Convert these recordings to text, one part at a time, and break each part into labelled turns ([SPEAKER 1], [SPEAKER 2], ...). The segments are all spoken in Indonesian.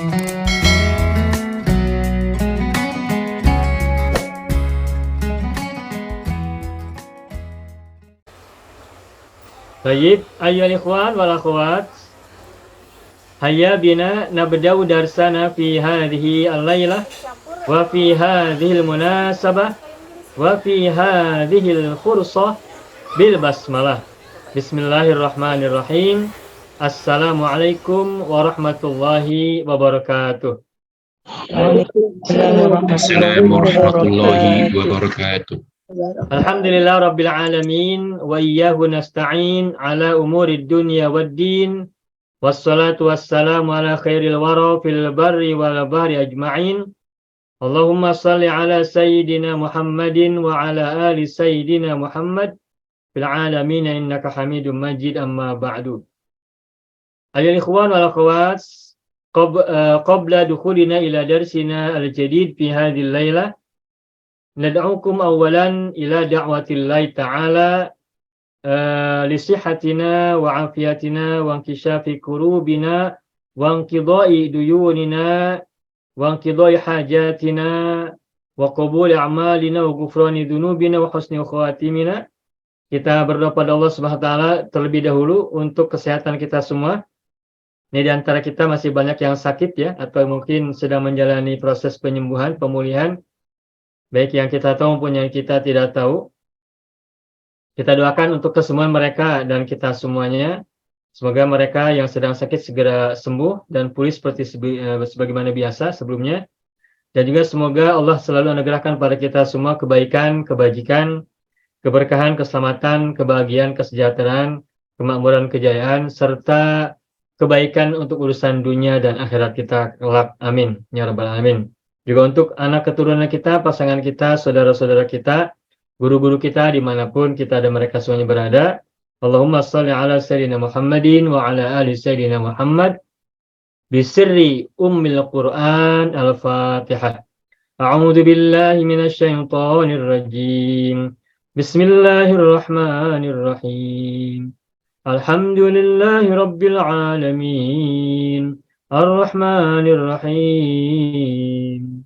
[SPEAKER 1] Baik, ayyuhal ikhwan wal akhwat, hayya bina nabda'u darsana fi hadhihi al-lailah wa fi hadhihi al-munasabah wa fi hadhihi al-fursah bil basmalah. Bismillahirrahmanirrahim. Assalamualaikum warahmatullahi wabarakatuh.
[SPEAKER 2] Assalamualaikum warahmatullahi wabarakatuh.
[SPEAKER 1] Alhamdulillah rabbil alamin wa iyyahu nasta'in ala umurid dunya waddin. Wassalatu wassalamu ala khairil wara fil barri wal bahri ajma'in. Allahumma salli ala sayyidina Muhammadin wa ala ali sayyidina Muhammad fil alamin innaka Hamidum Majid, amma ba'du. Ayyuhal ikhwan wal akhwat, qabla dukhulina ila darsina al-jadid fi hadhihi al-lailah, nad'ukum awalan ila da'watillahi ta'ala li sihhatina wa afiyatina wa inkishafi kurubina wa inqidai duyunina wa inqidai hajatina wa qabuli a'malina wa ghufrani dhunubina wa husni khawatimina. Kita berdoa pada Allah Subhanahu wa taala terlebih dahulu untuk kesehatan kita semua. Ini di antara kita masih banyak yang sakit ya, atau mungkin sedang menjalani proses penyembuhan, pemulihan, baik yang kita tahu maupun yang kita tidak tahu. Kita doakan untuk kesembuhan mereka dan kita semuanya. Semoga mereka yang sedang sakit segera sembuh dan pulih seperti sebagaimana biasa sebelumnya. Dan juga semoga Allah selalu anugerahkan pada kita semua kebaikan, kebajikan, keberkahan, keselamatan, kebahagiaan, kesejahteraan, kemakmuran, kejayaan, serta kebaikan untuk urusan dunia dan akhirat kita kelak. Amin. Ya Rabbal Alamin. Juga untuk anak keturunan kita, pasangan kita, saudara-saudara kita, guru-guru kita, dimanapun kita dan mereka semuanya berada. Allahumma salli ala sayyidina Muhammadin wa ala ali sayyidina Muhammad bisirri ummil Qur'an. Al-Fatihah. A'udzu billahi minasy syaithanir rajim. Bismillahirrahmanirrahim. Alhamdulillahi rabbil alamin. Ar-Rahmanir Rahim.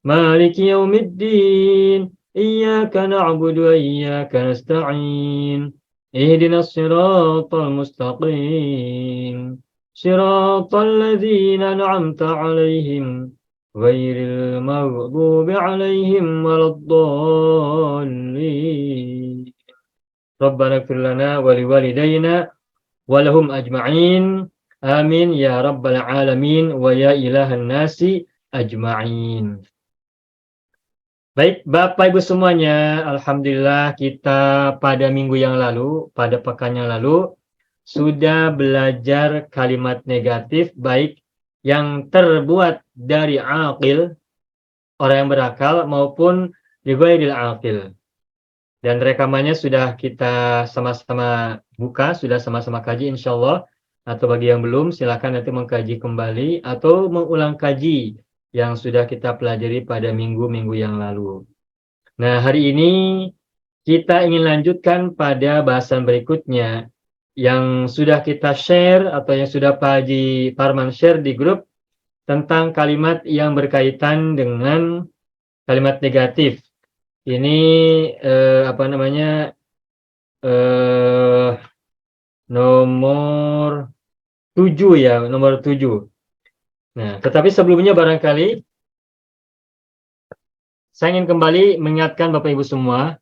[SPEAKER 1] Maliki yaumiddin. Iyyaka na'budu wa iyyaka nasta'in. Ihdinas siratal mustaqim. Siratal ladzina an'amta 'alaihim ghairil maghdubi 'alaihim waladdallin. Rabbana ighfir lana wa liwalidayna wa lahum ajma'in. Amin ya rabbal alamin wa ya ilahan nasi ajma'in. Baik, Bapak Ibu semuanya, alhamdulillah kita pada minggu yang lalu, pada pekan yang lalu, sudah belajar kalimat negatif baik yang terbuat dari aqil, orang yang berakal, maupun dighairil aqil. Dan rekamannya sudah kita sama-sama buka, sudah sama-sama kaji insyaallah. Atau bagi yang belum, silakan nanti mengkaji kembali atau mengulang kaji yang sudah kita pelajari pada minggu-minggu yang lalu. Nah, hari ini kita ingin lanjutkan pada bahasan berikutnya yang sudah kita share atau yang sudah Pak Haji Parman share di grup tentang kalimat yang berkaitan dengan kalimat negatif. Ini nomor 7 ya, nomor 7. Nah, tetapi sebelumnya barangkali saya ingin kembali mengingatkan Bapak Ibu semua,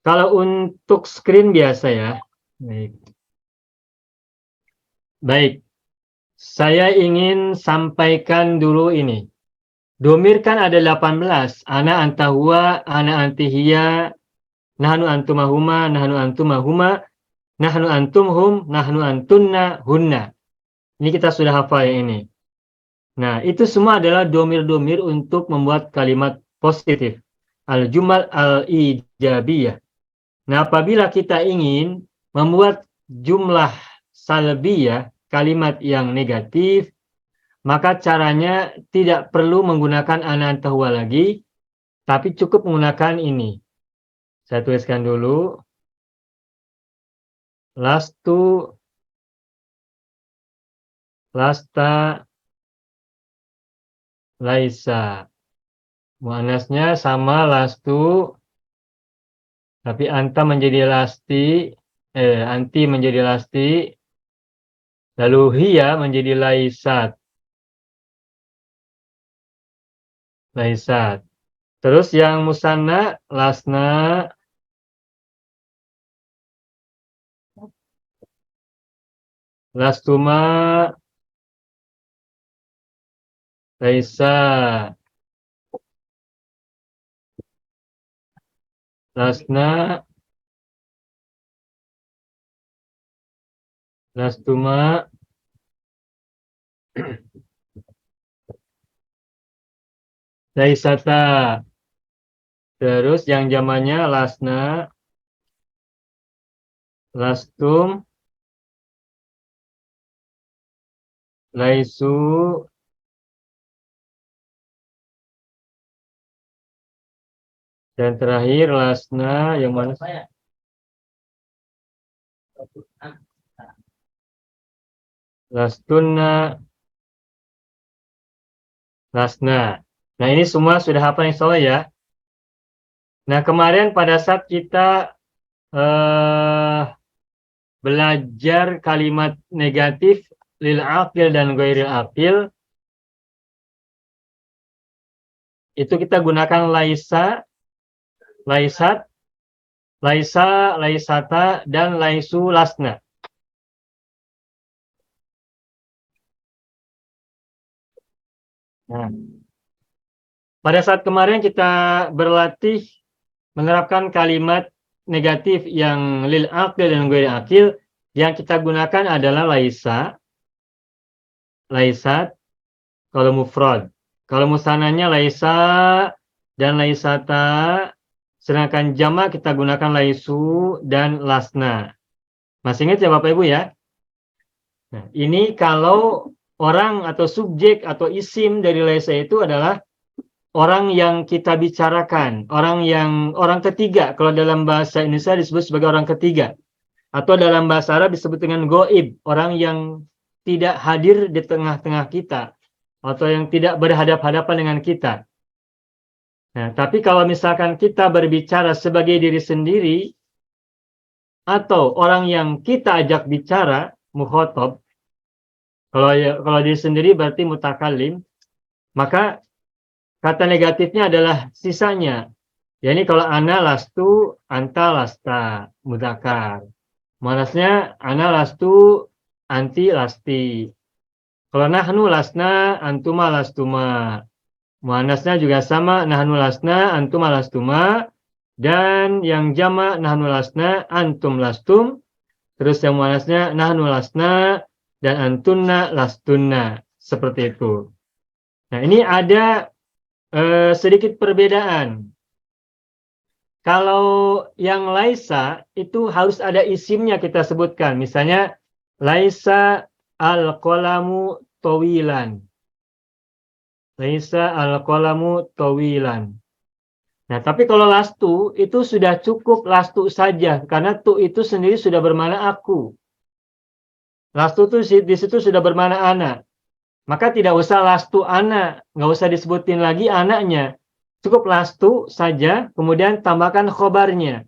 [SPEAKER 1] kalau untuk screen biasa ya. Baik. Saya ingin sampaikan dulu ini. Domir kan ada 18. Ana anta huwa, ana anti hiya, nahnu antumahuma, nahnu antumahuma, nahnu antumhum, nahnu antunna, hunna. Ini kita sudah hafal ya ini. Nah, itu semua adalah domir-domir untuk membuat kalimat positif. Al-jumal al-ijabiyah. Nah, apabila kita ingin membuat jumlah salbiyah, kalimat yang negatif, maka caranya tidak perlu menggunakan ana anta huwa lagi, tapi cukup menggunakan ini. Saya tuliskan dulu. Lastu, lasta, laisa. Muannasnya sama lastu, tapi anta menjadi lasti, anti menjadi lasti, lalu hiya menjadi laisat. Laisat. Terus yang musanna lasna, lastuma, laisa, lasna, lastuma, laisata. Terus yang zamannya lasna, lastum, laisu, dan terakhir lasna yang mana saya? Lastunna, lasna. Nah ini semua sudah hafal insyaallah ya. Nah kemarin pada saat kita belajar kalimat negatif lil aqil dan ghairil aqil, itu kita gunakan laisa, laisat, laisa, laisata, dan laisu, lasna. Nah, pada saat kemarin kita berlatih menerapkan kalimat negatif yang lil aqil dan ghairil aqil, yang kita gunakan adalah laisa, laisat, kalau mufrad. Kalau musananya laisa dan laisata, sedangkan jamak kita gunakan laisu dan lasna. Masih ingat ya Bapak Ibu ya? Nah, ini kalau orang atau subjek atau isim dari laisa itu adalah orang yang kita bicarakan, orang ketiga. Kalau dalam bahasa Indonesia disebut sebagai orang ketiga. Atau dalam bahasa Arab disebut dengan goib, orang yang tidak hadir di tengah-tengah kita, atau yang tidak berhadap-hadapan dengan kita. Nah, tapi kalau misalkan kita berbicara sebagai diri sendiri, atau orang yang kita ajak bicara, mukhotob, kalau diri sendiri berarti mutakalim, maka kata negatifnya adalah sisanya. Yani kalau ana lastu, anta lasta, mudzakkar. Muannasnya ana lastu, anti lasti. Kalau nahnu lasna, antuma lastuma. Muannasnya juga sama, nahnu lasna, antuma lastuma. Dan yang jamak nahnu lasna, antum lastum. Terus yang muannasnya nahnu lasna dan antunna lastunna. Seperti itu. Nah, ini ada sedikit perbedaan. Kalau yang laisa itu harus ada isimnya kita sebutkan. Misalnya laisa al-qalamu tawilan. Laisa al-qalamu tawilan. Nah, tapi kalau lastu itu sudah cukup lastu saja karena tu itu sendiri sudah bermakna aku. Lastu itu di situ sudah bermakna anak. Maka tidak usah lastu anak, nggak usah disebutin lagi anaknya. Cukup lastu saja, kemudian tambahkan khobarnya.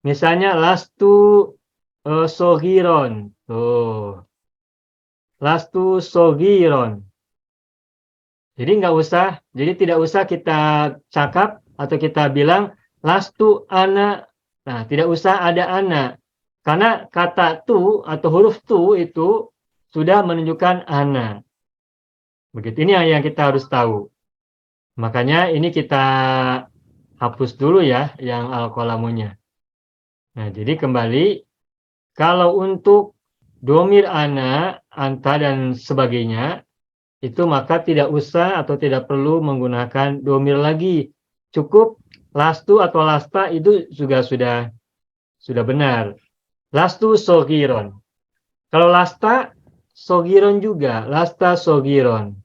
[SPEAKER 1] Misalnya lastu sogiron. Tuh. Lastu sogiron. Jadi tidak usah kita cakap atau kita bilang lastu anak. Nah, tidak usah ada anak. Karena kata tu atau huruf tu itu sudah menunjukkan anak. Begitu, ini yang kita harus tahu. Makanya ini kita hapus dulu ya yang al-qalamunya. Nah, jadi kembali, kalau untuk domir ana, anta, dan sebagainya, itu maka tidak usah atau tidak perlu menggunakan domir lagi. Cukup lastu atau lasta itu juga sudah benar. Lastu sogiron. Kalau lasta, sogiron juga. Lasta sogiron.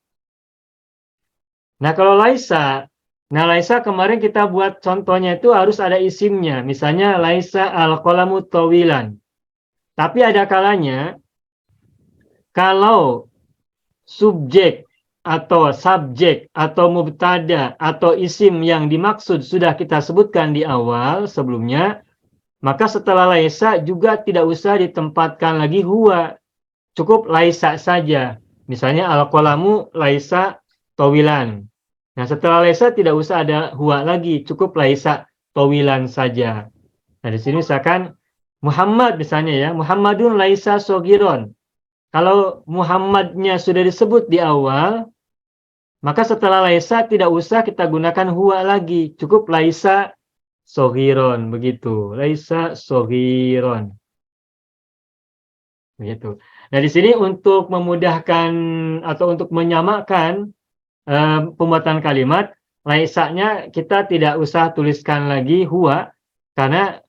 [SPEAKER 1] Nah, kalau laisa, kemarin kita buat contohnya itu harus ada isimnya. Misalnya laisa al-qalamu tawilan. Tapi ada kalanya kalau subjek atau subjek atau mubtada atau isim yang dimaksud sudah kita sebutkan di awal sebelumnya, maka setelah laisa juga tidak usah ditempatkan lagi huwa. Cukup laisa saja. Misalnya al-qalamu laisa tawilan. Nah, setelah laisa tidak usah ada huwa lagi, cukup laisa tawilan saja. Nah, di sini misalkan Muhammad misalnya ya, Muhammadun laisa sogiron. Kalau Muhammadnya sudah disebut di awal, maka setelah laisa tidak usah kita gunakan huwa lagi, cukup laisa sogiron, begitu. Laisa sogiron. Begitu. Nah, di sini untuk memudahkan atau untuk menyamakan pembuatan kalimat, laisanya kita tidak usah tuliskan lagi huwa, karena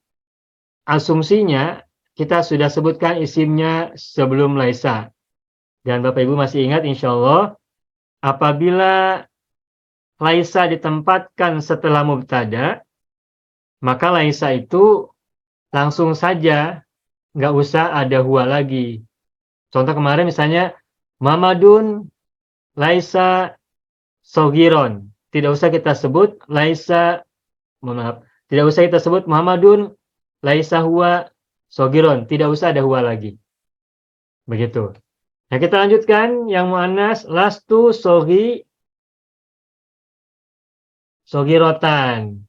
[SPEAKER 1] asumsinya kita sudah sebutkan isimnya sebelum laisa. Dan Bapak Ibu masih ingat insya Allah, apabila laisa ditempatkan setelah mubtada, maka laisa itu langsung saja, nggak usah ada huwa lagi. Contoh kemarin misalnya, Muhammadun laisa sogiron. Tidak usah kita sebut laisa, maaf, tidak usah kita sebut Muhammadun laisa huwa sogiron. Tidak usah ada huwa lagi. Begitu. Nah, kita lanjutkan yang muannas lastu sogirotan.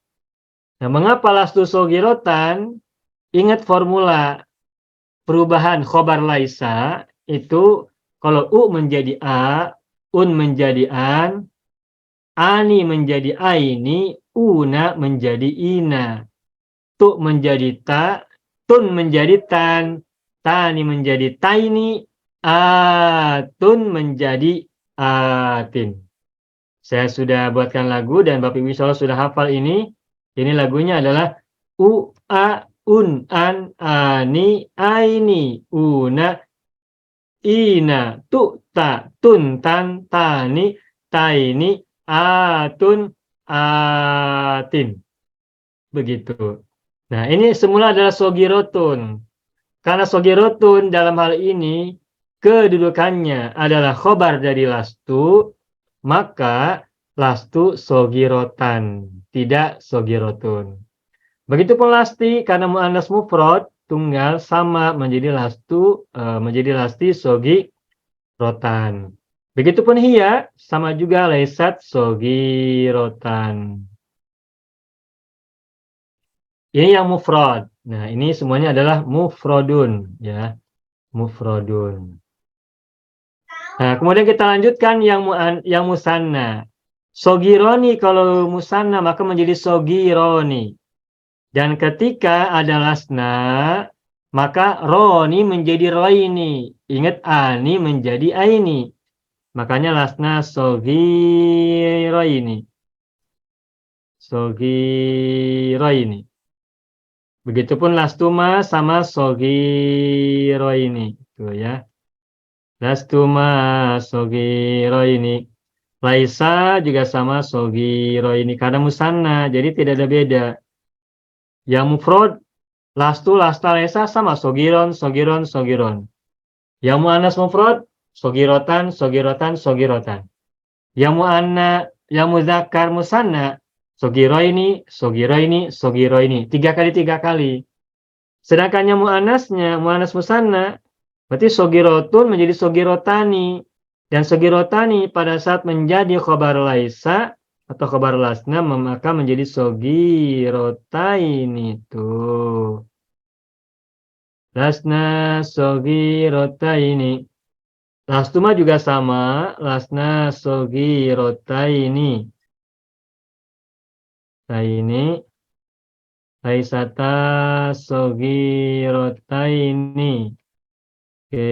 [SPEAKER 1] Nah, mengapa lastu sogirotan? Ingat formula perubahan khobar laisa itu kalau u menjadi a, un menjadi an, ani menjadi aini, una menjadi ina, tu menjadi ta, tun menjadi tan, tani menjadi taini, atun menjadi atin. Saya sudah buatkan lagu dan Bapak Ibu insya Allah sudah hafal ini. Ini lagunya adalah u, a, un, an, ani, aini, una, ina, tu, ta, tun, tan, tani, taini, atun, atin. Begitu. Nah, ini semula adalah sogirotun. Karena sogirotun dalam hal ini kedudukannya adalah khobar dari lastu, maka lastu sogirotan, tidak sogirotun. Begitupun lasti, karena muannas mufrad tunggal sama menjadi lasti sogirotan. Begitupun hiya sama juga laisat sogirotan. Ini yang mufrad. Nah, ini semuanya adalah mufradun ya, mufradun. Nah, kemudian kita lanjutkan yang musanna. Sogironi kalau musanna maka menjadi sogironi. Dan ketika ada lasna, maka roni menjadi roini. Ingat ani menjadi aini. Makanya lasna sogiroini. Sogiroini. Begitupun lastuma sama sogiroini. Tuh ya. Lastuma sogiroini. Laisa juga sama sogiroini. Karena musanna, jadi tidak ada beda. Yang mufrad, lastu, lasta, laisa sama sogiron, sogiron, sogiron. Yang muannas mufrad, sogirotan, sogirotan, sogirotan. Yang muzakkar musanna, sogiroini, sogiroini, sogiroini. 3 kali. Sedangkan yang muannasnya, muannas musanna, berarti sogirotun menjadi sogirotani. Dan sogirotani pada saat menjadi khobar laisa atau khobar lasna maka menjadi sogirotaini tuh. Lasna sogirotaini. Lastuma juga sama, lasna sogirotaini. Taini. Laisata sogirotaini. Oke,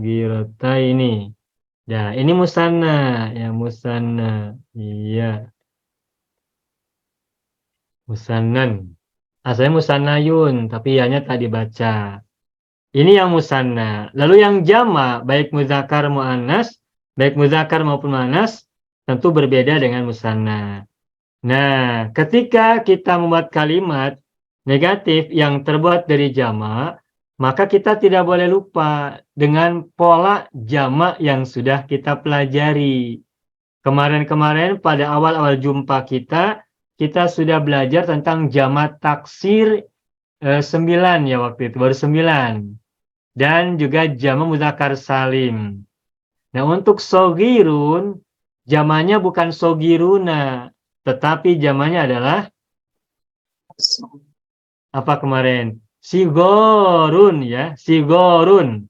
[SPEAKER 1] girotaini. Nah, ini musanna, ya musanna. Iya. Musannan. Asalnya musannayun, tapi ianya tak dibaca. Ini yang musanna. Lalu yang jama, baik muzakkar muannas, baik muzakkar maupun muannas, tentu berbeda dengan musanna. Nah, ketika kita membuat kalimat negatif yang terbuat dari jama, maka kita tidak boleh lupa dengan pola jama yang sudah kita pelajari. Kemarin-kemarin pada awal-awal jumpa kita sudah belajar tentang jamak taksir 9 ya waktu itu, baru 9. Dan juga jamak mudzakkar salim. Nah, untuk sogirun, jamaknya bukan sogiruna, tetapi jamaknya adalah apa kemarin? Sigorun ya, sigorun.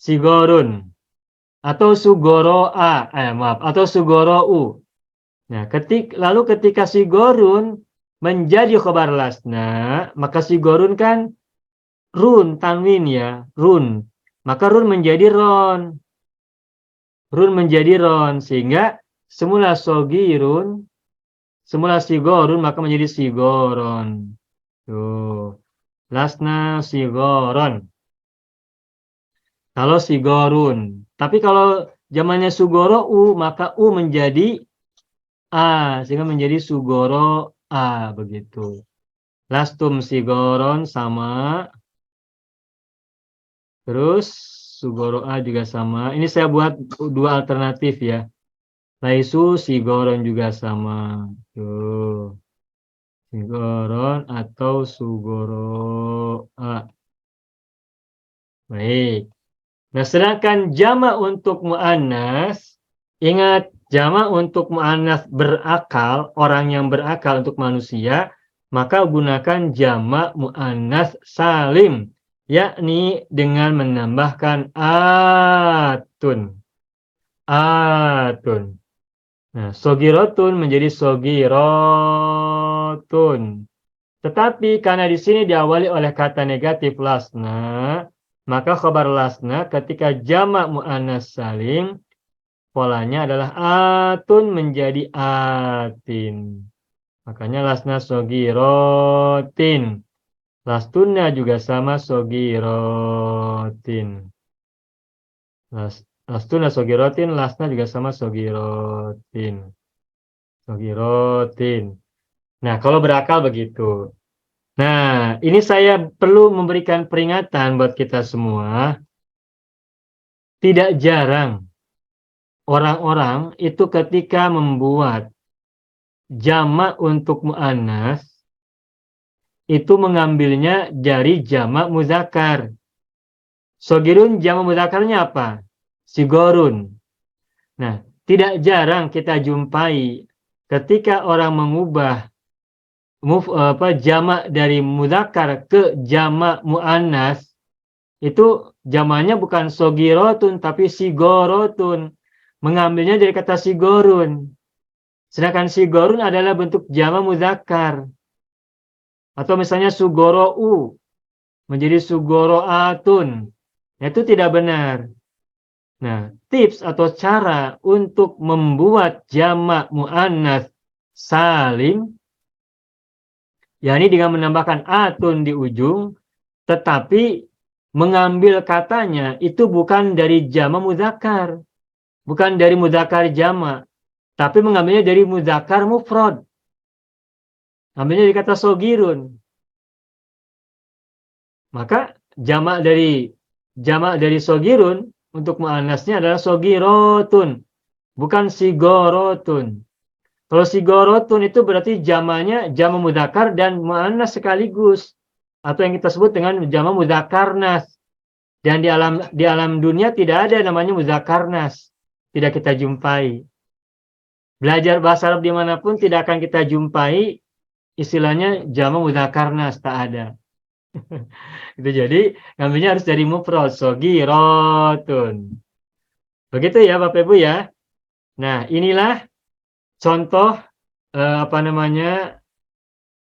[SPEAKER 1] Sigorun. Atau sugoroa, maaf, atau sugorou. Nah, lalu ketika sigorun menjadi khobar lasna, maka sigorun kan run, tanwin ya, run. Maka run menjadi ron. Run menjadi ron, sehingga semula sogirun, semula sigorun, maka menjadi sigoron. Tuh, lasna sigoron. Kalau sigorun. Tapi kalau zamannya sugoro u, maka u menjadi a, sehingga menjadi sugoro a, begitu. Lastum sigoron sama. Terus sugoro a juga sama. Ini saya buat dua alternatif ya. Laisu sigoron juga sama. Tuh. Sigoron atau sugoro a. Baik. Nah, sedangkan jamak untuk mu'annas, ingat jamak untuk mu'annas berakal, orang yang berakal untuk manusia, maka gunakan jamak mu'annas salim, yakni dengan menambahkan atun. Atun. Nah, sogirotun menjadi sogirotun. Tetapi karena di sini diawali oleh kata negatif lasna, maka khabar lasna ketika jamak mu'annas salim, polanya adalah atun menjadi atin. Makanya lasna sogirotin. Lastunna juga sama sogirotin. Lastuna sogirotin, lasna juga sama sogirotin. Sogirotin. Nah, kalau berakal begitu. Nah, ini saya perlu memberikan peringatan buat kita semua. Tidak jarang orang-orang itu ketika membuat jamak untuk mu'annas, itu mengambilnya dari jamak muzakkar. Sogirun jamak mudzakarnya apa? Sigorun. Nah, tidak jarang kita jumpai ketika orang mengubah jamak dari mudzakkar ke jamak muannas, itu jamaknya bukan sogirotun tapi sigorotun, mengambilnya dari kata sigorun. Sedangkan sigorun adalah bentuk jamak mudzakkar. Atau misalnya sugorou menjadi sugoroatun. Itu tidak benar. Nah, tips atau cara untuk membuat jamak muannas salim, yakni dengan menambahkan atun di ujung, tetapi mengambil katanya itu bukan dari jamak mudzakkar, bukan dari mudzakkar jamak, tapi mengambilnya dari mudzakkar mufrad. Ambilnya dari kata sogirun. Maka jamak dari sogirun untuk muannasnya adalah sogirotun, bukan sigorotun. Kalau sigorotun itu berarti jamaknya jamak mudzakkar dan muannas sekaligus, atau yang kita sebut dengan jamak mudzakarnas. Dan di alam dunia tidak ada namanya mudzakarnas, tidak kita jumpai. Belajar bahasa Arab dimanapun tidak akan kita jumpai istilahnya jamak mudzakarnas, tak ada. Itu jadi ngambilnya harus dari mufrad, sogirotun. Begitu ya Bapak Ibu ya. Nah, inilah contoh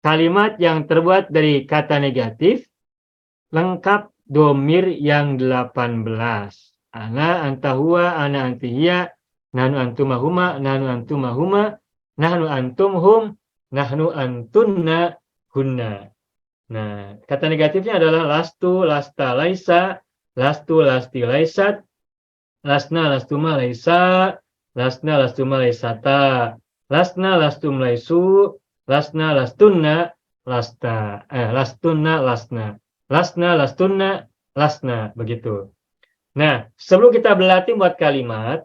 [SPEAKER 1] kalimat yang terbuat dari kata negatif lengkap domir yang 18. Ana anta huwa, ana anti hiya, nahnu antumahuma, nahnu antumahuma, nahnu antum hum, nahnu antunna hunna. Nah, kata negatifnya adalah lastu, lasta, laisa, lastu, lasti, laisat, lasna, lastuma, laisa, lasna, lastuma, laisata, lasna, lastum, laisu, lasna, lastunna, lasta, lastunna, lasna, lasna, lastunna, lasna, begitu. Nah, sebelum kita berlatih buat kalimat,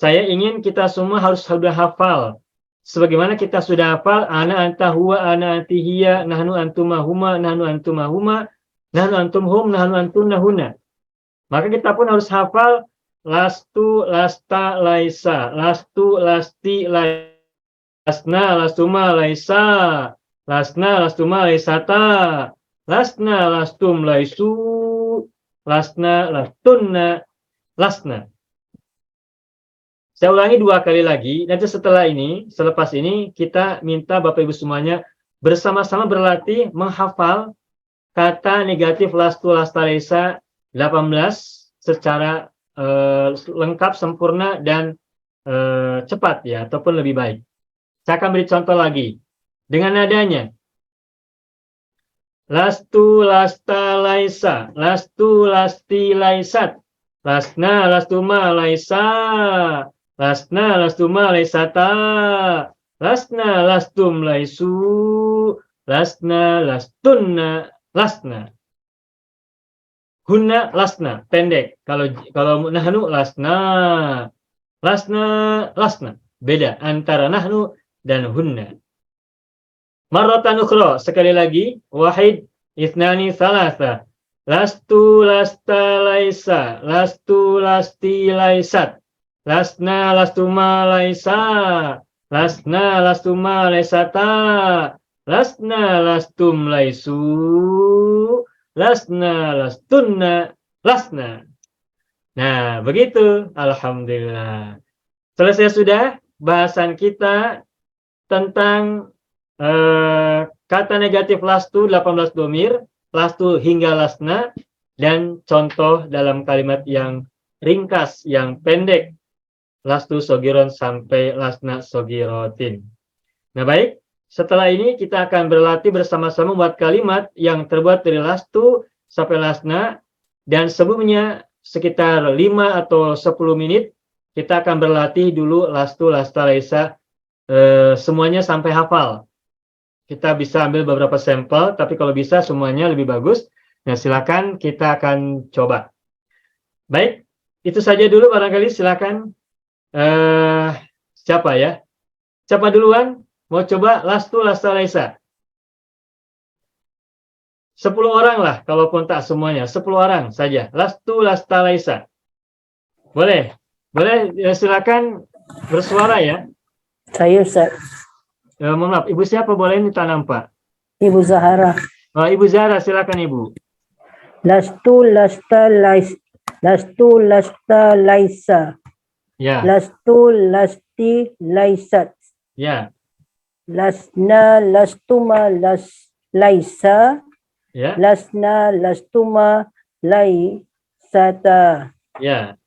[SPEAKER 1] saya ingin kita semua harus sudah hafal. Sebagaimana kita sudah hafal, ana anta huwa, ana anti hiya, nahnu antuma huma, nahnu antuma huma, nahnu antum hum, nahnu antunna hunna. Maka kita pun harus hafal lastu, lasta, laisa, lastu, lasti, lasna, lastuma, laisa, lasna, lastuma, laisata, lasna, lastum, laisu, lasna, lastunna, lasna. Saya ulangi 2 kali lagi, nanti setelah ini, selepas ini, kita minta Bapak Ibu semuanya bersama-sama berlatih menghafal kata negatif lastu, lasta, laisa 18 secara lengkap, sempurna, dan cepat ya, ataupun lebih baik. Saya akan beri contoh lagi. Dengan nadanya. Lastu, lasta, laisa, lastu, lasti, laisat, lasna, lastuma, laisa, lasna, lastuma, laisata, lasna, lastum, laisu, lasna, lastunna, lasna. Hunna, lasna, pendek. Kalau nahnu, lasna, lasna, lasna. Beda antara nahnu dan hunna. Marratan ukhra, sekali lagi. Wahid, ithnani, thalatha. Lastu, lasta, laisa. Lastu, lasti, laisat. Lasna, lastuma, laisa. Lasna, lastuma, laisata. Lasna, lastum, laisu. Lasna, lastunna, lasna. Nah, begitu. Alhamdulillah. Selesai sudah bahasan kita tentang kata negatif lastu 18 domir, lastu hingga lasna, dan contoh dalam kalimat yang ringkas, yang pendek, lastu sogiron sampai lasna sogirotin. Nah baik, setelah ini kita akan berlatih bersama-sama membuat kalimat yang terbuat dari lastu sampai lasna, dan sebelumnya sekitar 5 atau 10 menit kita akan berlatih dulu lastu, lasta, laisa, semuanya sampai hafal. Kita bisa ambil beberapa sampel, tapi kalau bisa semuanya lebih bagus. Nah, silakan kita akan coba. Baik, itu saja dulu barangkali. Silakan. Siapa ya? Siapa duluan? Mau coba lastu, lasta, laisa? 10 orang lah, kalaupun tak semuanya. 10 orang saja. Lastu, lasta, laisa. Boleh? Boleh, silakan bersuara ya.
[SPEAKER 3] Saya Ustaz.
[SPEAKER 1] Mohon maaf, Ibu siapa boleh minta nampak?
[SPEAKER 3] Ibu Zahara.
[SPEAKER 1] Ibu Zahra, silakan Ibu.
[SPEAKER 3] Lastu, lasta, laisa.
[SPEAKER 1] Ya.
[SPEAKER 3] Lastu, lasti, laisat.
[SPEAKER 1] Ya.
[SPEAKER 3] Lasna, lastuma, laisa.
[SPEAKER 1] Ya.
[SPEAKER 3] Lasna, lastuma, laisata.
[SPEAKER 1] Ya.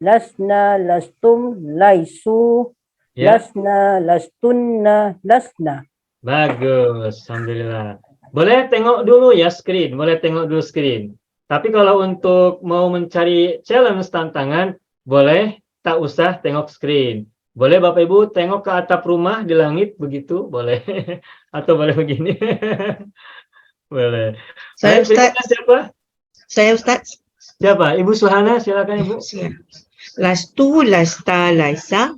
[SPEAKER 3] Lasna, lastum, laisu.
[SPEAKER 1] Ya.
[SPEAKER 3] Lasna, lastunna, lasna.
[SPEAKER 1] Bagus, alhamdulillah. Boleh tengok dulu ya screen, boleh tengok dulu screen. Tapi kalau untuk mau mencari challenge tantangan, boleh tak usah tengok screen. Boleh Bapak Ibu tengok ke atap rumah di langit begitu, boleh. Atau boleh begini. Boleh.
[SPEAKER 4] Saya Ustaz.
[SPEAKER 1] Siapa?
[SPEAKER 4] Saya Ustaz.
[SPEAKER 1] Siapa? Ibu Suhana, silakan Ibu.
[SPEAKER 4] Lastu, lasta, laisa.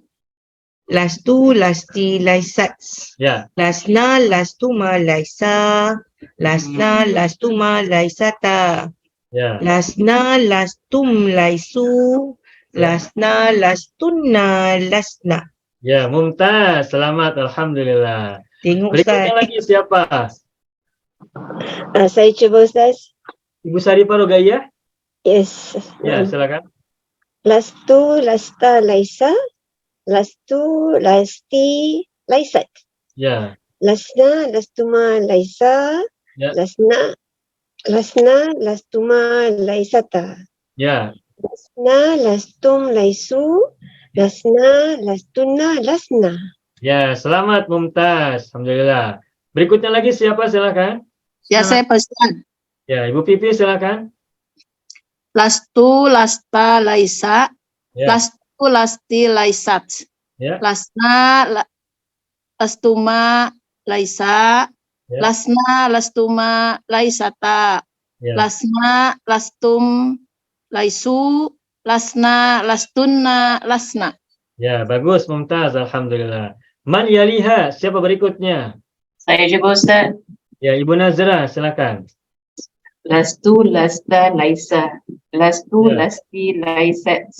[SPEAKER 4] Lastu, lasti, laisat.
[SPEAKER 1] Ya.
[SPEAKER 4] Lasna, lastuma, laisa. Lasna, lastuma, laisata.
[SPEAKER 1] Ya.
[SPEAKER 4] Lasna, lastum, laisu. Lasna, lastunna, lasna.
[SPEAKER 1] Ya, mumtaz. Selamat, alhamdulillah.
[SPEAKER 4] Tengok
[SPEAKER 1] Berikutnya
[SPEAKER 4] Ustaz.
[SPEAKER 1] lagi siapa?
[SPEAKER 5] Saya cuba Ustaz.
[SPEAKER 1] Ibu Saripah Rogaya?
[SPEAKER 5] Yes.
[SPEAKER 1] Ya, silakan.
[SPEAKER 5] Lastu, lasta, laisa. Lastu, lasti, laisat.
[SPEAKER 1] Ya.
[SPEAKER 5] Lasna, lastuma, laisa.
[SPEAKER 1] Ya.
[SPEAKER 5] Lasna, lastuma, laisata.
[SPEAKER 1] Ya.
[SPEAKER 5] Lasna, lastum, laisu. Lasna, lastunna, lasna.
[SPEAKER 1] Ya, selamat Mumtaz. Alhamdulillah. Berikutnya lagi siapa silakan?
[SPEAKER 6] Ya, saya pesan.
[SPEAKER 1] Ya, Ibu Pipi silakan.
[SPEAKER 6] Lastu, lasta, laisa.
[SPEAKER 1] Ya.
[SPEAKER 6] Lastu, lasti, laisat.
[SPEAKER 1] Ya.
[SPEAKER 6] Lasna, lastuma, laisa.
[SPEAKER 1] Ya.
[SPEAKER 6] Lasna, lastuma, laisata.
[SPEAKER 1] Ya.
[SPEAKER 6] Lasna, lastum, laisu. Lasna, lastunna, lasna.
[SPEAKER 1] Ya, bagus, mumtaz, alhamdulillah. Man yaliha, siapa berikutnya?
[SPEAKER 7] Saya juga Ustaz.
[SPEAKER 1] Ya, Ibu Nazra, silakan.
[SPEAKER 7] Lastu, lasta, laisa. Lastu,
[SPEAKER 1] Ya.
[SPEAKER 7] lasti, laisat.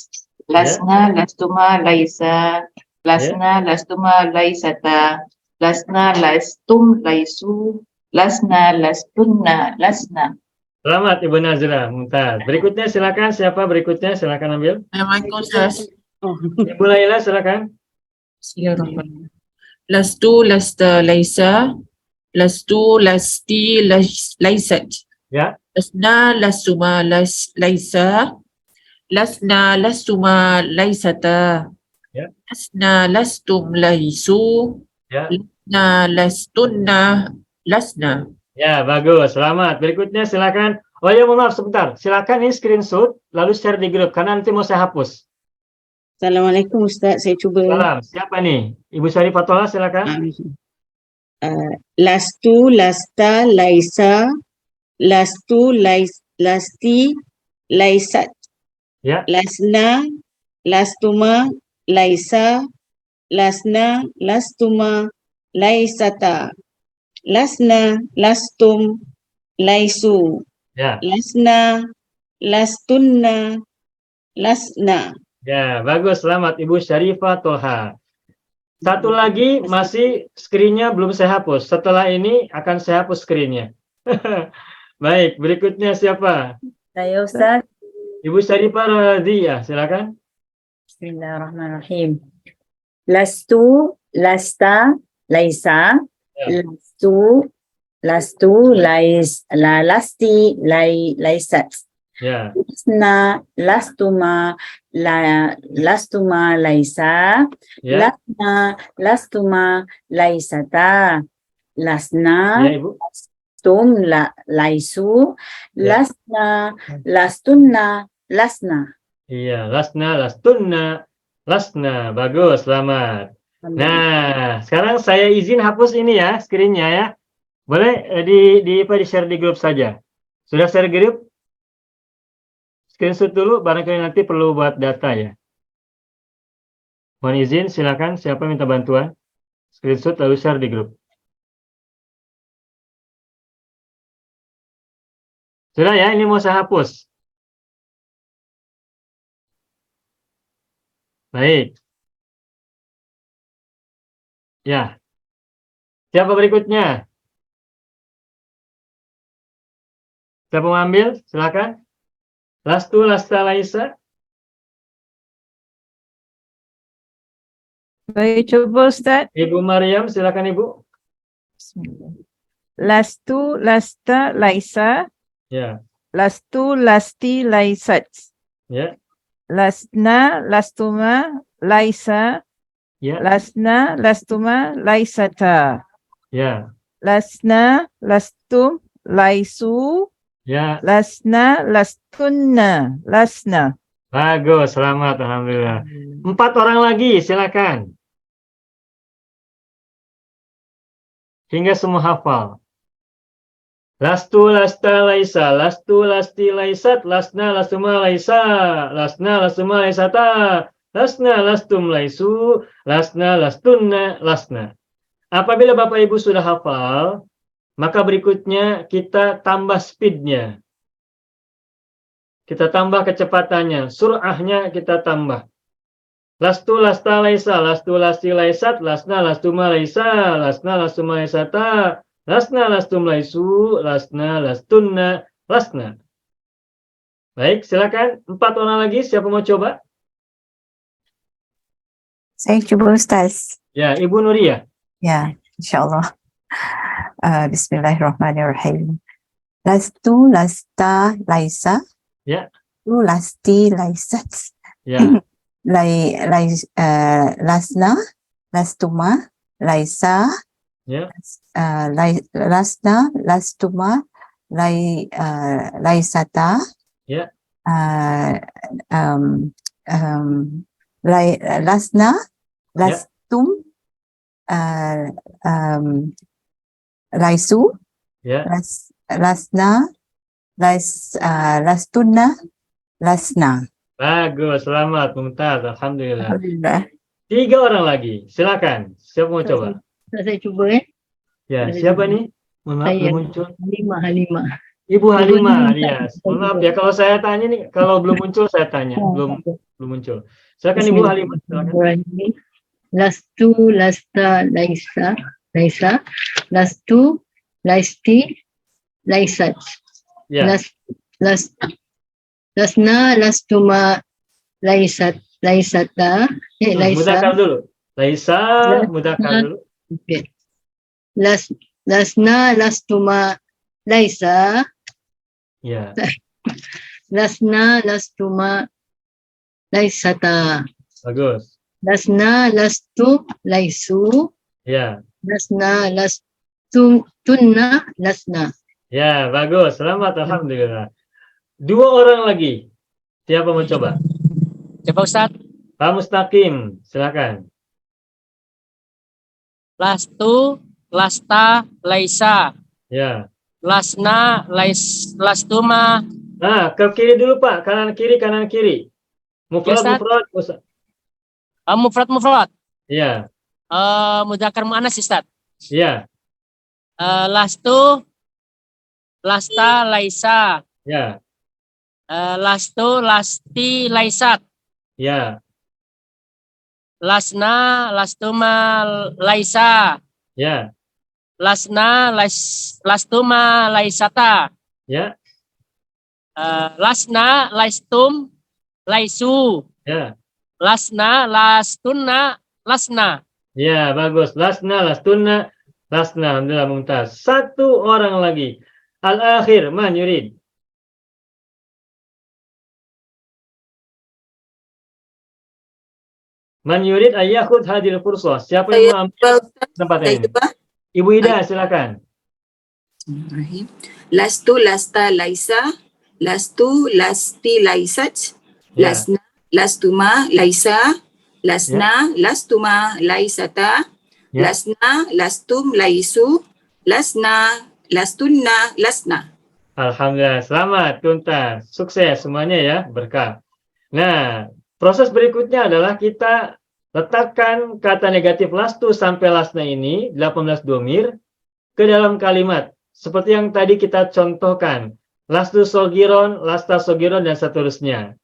[SPEAKER 7] Lasna, lastuma, laisa. Lasna, lastuma, laisata. Lasna, lastum, laisu. Lasna, lastunna, lasna.
[SPEAKER 1] Selamat Ibu Nazra, mumtaz. Berikutnya silakan, siapa berikutnya? Silakan ambil.
[SPEAKER 8] Assalamualaikum Ustaz.
[SPEAKER 1] Ibu Laila, silakan.
[SPEAKER 8] Bismillahirrahmanirrahim. Lastu, lasta, laisa. Lastu, lasti, laisat.
[SPEAKER 1] Ya,
[SPEAKER 8] Lasna, lastuma, laisa. Lasna, lastuma, laisata.
[SPEAKER 1] Ya.
[SPEAKER 8] Lasna, lastum, laisu.
[SPEAKER 1] ya.
[SPEAKER 8] Lasna, lastunna, lasna.
[SPEAKER 1] Ya, bagus. Selamat. Berikutnya silakan. Oh ya, mohon maaf sebentar. Silakan ini screenshot lalu share di grup karena nanti mau saya hapus.
[SPEAKER 9] Assalamualaikum Ustaz, saya cuba.
[SPEAKER 1] Salam. Siapa nih? Ibu Syarifatullah, silakan.
[SPEAKER 9] Lastu, lasta, laisa, lastu, lasti, laisat.
[SPEAKER 1] Ya.
[SPEAKER 9] Lasna, lastuma, laisa, lasna, lastuma, laisata. Lasna, lastum, laisu.
[SPEAKER 1] Ya.
[SPEAKER 9] Lasna, lastunna, lasna.
[SPEAKER 1] Ya, bagus. Selamat Ibu Syarifatullah. Satu lagi masih screen-nya belum saya hapus. Setelah ini akan saya hapus screen-nya. Baik, berikutnya siapa?
[SPEAKER 3] Saya Ustaz.
[SPEAKER 1] Ibu Syarifah Radhiyah, silakan.
[SPEAKER 3] Bismillahirrahmanirrahim. Lastu, lasta, laisa.
[SPEAKER 1] Ya.
[SPEAKER 3] Lastu, lasti, laisat.
[SPEAKER 1] Ya,
[SPEAKER 3] Lasna, lastuma, laisa.
[SPEAKER 1] ya,
[SPEAKER 3] Lasna, lastuma, laisata. Lasna,
[SPEAKER 1] ya Ibu.
[SPEAKER 3] laisu.
[SPEAKER 1] Ya.
[SPEAKER 3] Lasna, lastunna, lasna.
[SPEAKER 1] Iya, lasna, lastunna, lasna. Bagus, selamat. Nah, sekarang saya izin hapus ini ya, screen-nya ya. Boleh di share di grup saja. Sudah share grup? Screenshot dulu, barangkali nanti perlu buat data ya. Mohon izin, silakan. Siapa minta bantuan? Screenshot lalu share di grup. Sudah ya, ini mau saya hapus. Baik. Ya. Siapa berikutnya? Siapa mau ambil? Silakan. Lastu, lasta, laisa.
[SPEAKER 10] Saya coba Ustaz.
[SPEAKER 1] Ibu Maryam, silakan Ibu.
[SPEAKER 10] Lastu, lasta, laisa.
[SPEAKER 1] Ya,
[SPEAKER 10] Lastu, lasti, laisat.
[SPEAKER 1] ya,
[SPEAKER 10] Lasna, lastuma, laisa.
[SPEAKER 1] ya,
[SPEAKER 10] Lasna, lastuma, laisata.
[SPEAKER 1] ya,
[SPEAKER 10] Lasna, lastum, laisu.
[SPEAKER 1] ya.
[SPEAKER 10] Lasna, lastunna, lasna.
[SPEAKER 1] Bagus, selamat, alhamdulillah. 4 orang lagi, silakan. Hingga semua hafal. Lastu, lasta, laisa. Lastu, lasti, laisat. Lasna, lastuma, laisa. Lasna, lastuma, laisata. Lasna, lastum, laisu. Lasna, lastunna, lasna. Apabila Bapak Ibu sudah hafal, maka berikutnya kita tambah speednya. Kita tambah kecepatannya. Surahnya kita tambah. Lastu, lasta, laisa. Lastu, lasti, laisat. Lasna, lastuma, laisa. Lasna, lastuma, laisata. Lasna, lastum, laisu. Lasna, lastunna, lasna. Baik, silakan. 4 orang lagi. Siapa mau coba?
[SPEAKER 11] Saya coba Ustaz.
[SPEAKER 1] Ya, Ibu Nuria.
[SPEAKER 11] Ya, insyaAllah. Bismillahirrahmanirrahim. Lastu, lasta, laisa.
[SPEAKER 1] Ya.
[SPEAKER 11] Lastu, lasti, laisat.
[SPEAKER 1] Ya.
[SPEAKER 11] Lasna, lastuma, laisa.
[SPEAKER 1] Ya.
[SPEAKER 11] Lasna, lastuma, laisata.
[SPEAKER 1] Ya.
[SPEAKER 11] Lasna, lastum, laisu.
[SPEAKER 1] Ya.
[SPEAKER 11] Lasna, lastunna, lasna.
[SPEAKER 1] Bagus, selamat, mumtaz, alhamdulillah.
[SPEAKER 11] Alhamdulillah.
[SPEAKER 1] 3 orang lagi. Silakan. Siapa mau coba?
[SPEAKER 9] Saya coba ya.
[SPEAKER 1] Ya, siapa nih? Mohon maaf,
[SPEAKER 9] Saya.
[SPEAKER 1] belum muncul.
[SPEAKER 9] Halimah.
[SPEAKER 1] Ibu Halimah, ya. Mohon maaf ya, kalau saya tanya nih, kalau belum muncul saya tanya. Belum muncul. Silakan Ibu Halimah. Silakan.
[SPEAKER 9] Lastu, lasta, laisa, lastu, laisti, laisat.
[SPEAKER 1] Ya.
[SPEAKER 9] Lasna, lastuma, laisata,
[SPEAKER 1] Mudzakkar
[SPEAKER 9] laisa.
[SPEAKER 1] dulu. Laisa, mudzakkar dulu.
[SPEAKER 9] Okay. Lasna, lastuma, laisa.
[SPEAKER 1] Ya.
[SPEAKER 9] Lasna, lastuma, laisata.
[SPEAKER 1] Bagus.
[SPEAKER 9] Lasna, lastu, laisu.
[SPEAKER 1] Ya.
[SPEAKER 9] Lasna, tunna, lasna.
[SPEAKER 1] Ya, bagus. Selamat, alhamdulillah. 2 orang lagi. Siapa mau coba?
[SPEAKER 12] Coba Ustaz.
[SPEAKER 1] Pak Mustaqim, silakan.
[SPEAKER 12] Lastu, lasta, laisa.
[SPEAKER 1] Ya.
[SPEAKER 12] Lasna, lastuma.
[SPEAKER 1] Nah, ke kiri dulu Pak, kanan kiri. Mufrad,
[SPEAKER 12] Ustaz.
[SPEAKER 1] Ustaz.
[SPEAKER 12] Mufrad.
[SPEAKER 1] Iya.
[SPEAKER 12] Mudzakkar muannas Ustaz.
[SPEAKER 1] Iya.
[SPEAKER 12] Lastu, lasta, laisa.
[SPEAKER 1] Ya.
[SPEAKER 12] Lastu, lasti, laisat.
[SPEAKER 1] Ya.
[SPEAKER 12] Lasna, lastuma, laisa.
[SPEAKER 1] Ya.
[SPEAKER 12] Lasna, lastuma, laisata.
[SPEAKER 1] Ya.
[SPEAKER 12] Lasna, laistum, laisu.
[SPEAKER 1] Ya.
[SPEAKER 12] Lasna, lastunna, lasna.
[SPEAKER 1] Ya, bagus. Lasna, lastunna, lasna. Alhamdulillah, mumtaz. 1 orang lagi. Al-akhir, man yurid. Man yurid ayyakhud hadil fursah. Siapa yang mau ambil tempat ini? Ibu Ida, silakan.
[SPEAKER 13] Lastu, lasta, laisa. Lastu, lasti, laisat.
[SPEAKER 1] Ya.
[SPEAKER 13] Lasna, lastuma, laisa. Lasna, lastuma, laisata.
[SPEAKER 1] Ya.
[SPEAKER 13] Lasna, lastum, laisu. Lasna, lastunna, lasna.
[SPEAKER 1] Alhamdulillah, selamat, tuntas, sukses semuanya ya, berkah. Nah, proses berikutnya adalah kita letakkan kata negatif lastu sampai lasna ini, 18 domir, ke dalam kalimat. Seperti yang tadi kita contohkan, lastu sogiron, lasta sogiron, dan seterusnya.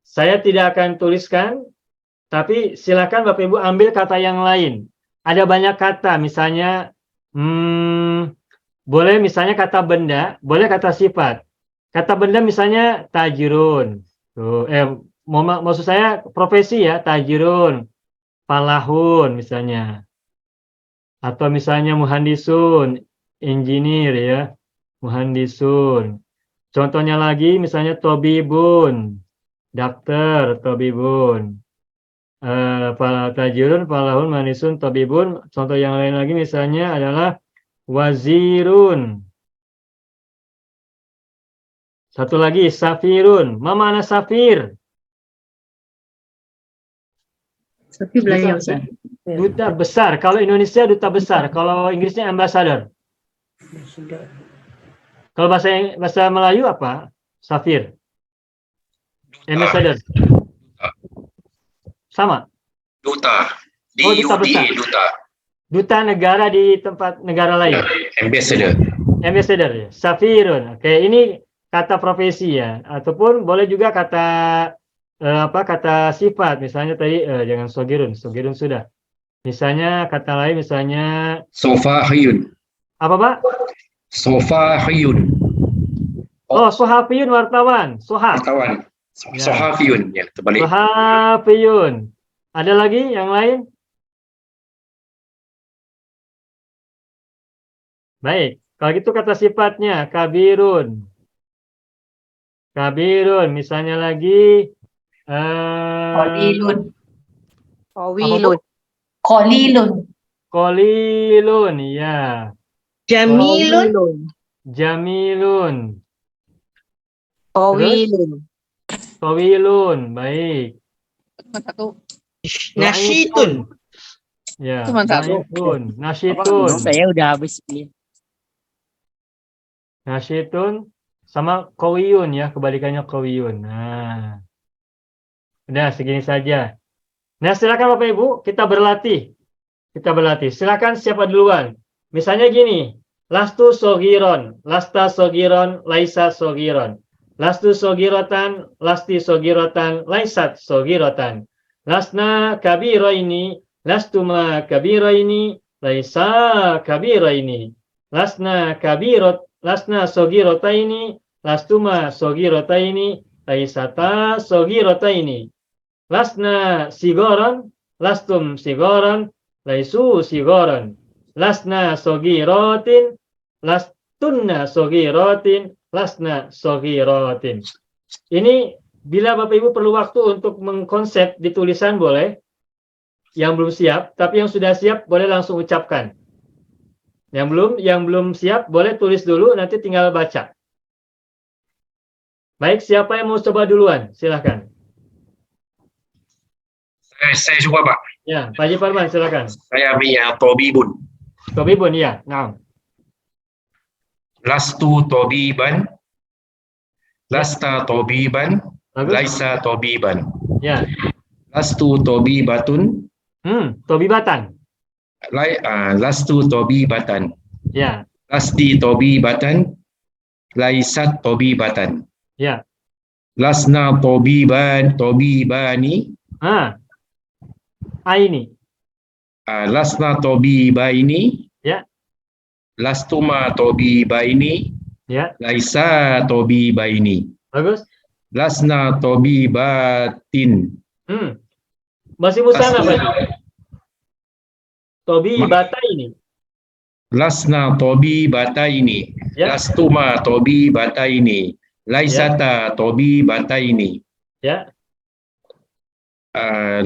[SPEAKER 1] Saya tidak akan tuliskan, tapi silakan Bapak Ibu ambil kata yang lain. Ada banyak kata, misalnya, boleh misalnya kata benda, boleh kata sifat. Kata benda misalnya tajirun. Tuh, maksud saya profesi ya, tajirun, falahun misalnya. Atau misalnya muhandisun, engineer ya, muhandisun. Contohnya lagi misalnya tobibun, dokter, tobibun. Tajirun, falahun, muhandisun, tobibun. Contoh yang lain lagi misalnya adalah wazirun. Satu lagi safirun. Ma mana safir?
[SPEAKER 9] Safir belayar, Ustaz.
[SPEAKER 1] Duta besar. Kalau Indonesia duta besar. Kalau Inggrisnya ambassador. Kalau bahasa Melayu apa? Safir. Ambassador. Sama.
[SPEAKER 2] Duta.
[SPEAKER 1] Duta besar. Duta negara di tempat negara lain. Ambassador ya. Safirun. Oke, ini kata profesi ya. Ataupun boleh juga kata kata sifat. Misalnya tadi jangan sogirun. Sogirun sudah. Misalnya kata lain misalnya
[SPEAKER 2] Sofahiyun.
[SPEAKER 1] apa Pak?
[SPEAKER 2] Sofahiyun.
[SPEAKER 1] Oh, sohafiyun wartawan.
[SPEAKER 2] Wartawan. Sohafiyun ya, terbalik.
[SPEAKER 1] Sohafiyun. Ada lagi yang lain? Baik, kalau gitu kata sifatnya kabirun. Kabirun, misalnya lagi
[SPEAKER 7] Qalilun.
[SPEAKER 1] Qawilun.
[SPEAKER 7] Qalilun.
[SPEAKER 1] Qalilun, ya.
[SPEAKER 4] Jamilun.
[SPEAKER 1] Jamilun.
[SPEAKER 10] Tawilun.
[SPEAKER 1] Tawilun, baik.
[SPEAKER 4] Nasyitun.
[SPEAKER 1] Ya,
[SPEAKER 6] Cuma satu.
[SPEAKER 1] nasyitun. Nasyitun.
[SPEAKER 6] Saya udah habis.
[SPEAKER 1] Nasyitun sama qawiyun ya, kebalikannya qawiyun. Nah. Udah segini saja. Nah, silakan Bapak Ibu, kita berlatih. Silakan siapa duluan? Misalnya gini, lastu sogiron, lasta sogiron, laisa sogiron. Lastu sogirotan, lasti sogirotan, laisat sogirotan. Lasna kabiro ini, lastuma kabiro ini, laisa kabiro ini. Lasna sogirota ini, lastuma sogirota ini, laisata sogirota ini. Lasna sigoron, lastum sigoron, laisu sigoron. Lasna sogirotin, lastunna sogirotin, lasna sogirotin. Ini bila Bapak Ibu perlu waktu untuk mengkonsep di tulisan boleh. Yang belum siap, tapi yang sudah siap boleh langsung ucapkan. Yang belum siap boleh tulis dulu, nanti tinggal baca. Baik, siapa yang mau coba duluan? Silahkan.
[SPEAKER 2] Saya coba, Pak.
[SPEAKER 1] Ya, Pak Haji Farman, silakan.
[SPEAKER 2] Saya ambil yang tobibun.
[SPEAKER 1] Tobibun, ya. Nah.
[SPEAKER 2] Lastu tobiban, lasta tobiban,
[SPEAKER 1] Bagus.
[SPEAKER 2] laisa tobiban.
[SPEAKER 1] Ya.
[SPEAKER 2] Lastu tobibatun,
[SPEAKER 1] Tobibatan.
[SPEAKER 2] Lastu tobibatan.
[SPEAKER 1] Ya.
[SPEAKER 2] Lasti tobibatan, laisat tobibatan.
[SPEAKER 1] Ya.
[SPEAKER 2] Lasna tobibani,
[SPEAKER 1] Ini.
[SPEAKER 2] lasna tobibaini,
[SPEAKER 1] Ya.
[SPEAKER 2] lastuma tobibaini,
[SPEAKER 1] Ya.
[SPEAKER 2] laisa tobibaini.
[SPEAKER 1] Bagus.
[SPEAKER 2] Lasna tobibatin.
[SPEAKER 1] Masih musana, Pak Haji. Tobibata ini.
[SPEAKER 2] Lasna tobibataini.
[SPEAKER 1] Ya.
[SPEAKER 2] Lastuma tobibataini. Laisata tobibataini.
[SPEAKER 1] Ya.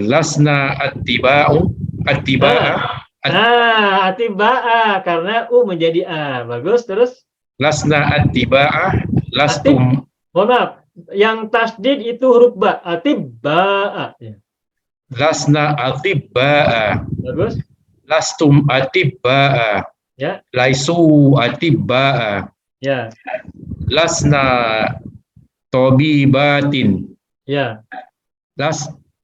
[SPEAKER 2] Lasna attiba'u.
[SPEAKER 1] Atiba'a karena U menjadi A. Bagus, terus?
[SPEAKER 2] Lasna attiba'a. Lastum.
[SPEAKER 1] Mohon maaf, yang tasdid itu huruf ba. Atiba'a. Ya.
[SPEAKER 2] Lasna atibba'a.
[SPEAKER 1] Bagus.
[SPEAKER 2] Lastum atibba'a.
[SPEAKER 1] Ya.
[SPEAKER 2] Laisu atibba'a.
[SPEAKER 1] Ya.
[SPEAKER 2] Lasna tobibatin.
[SPEAKER 1] Ya.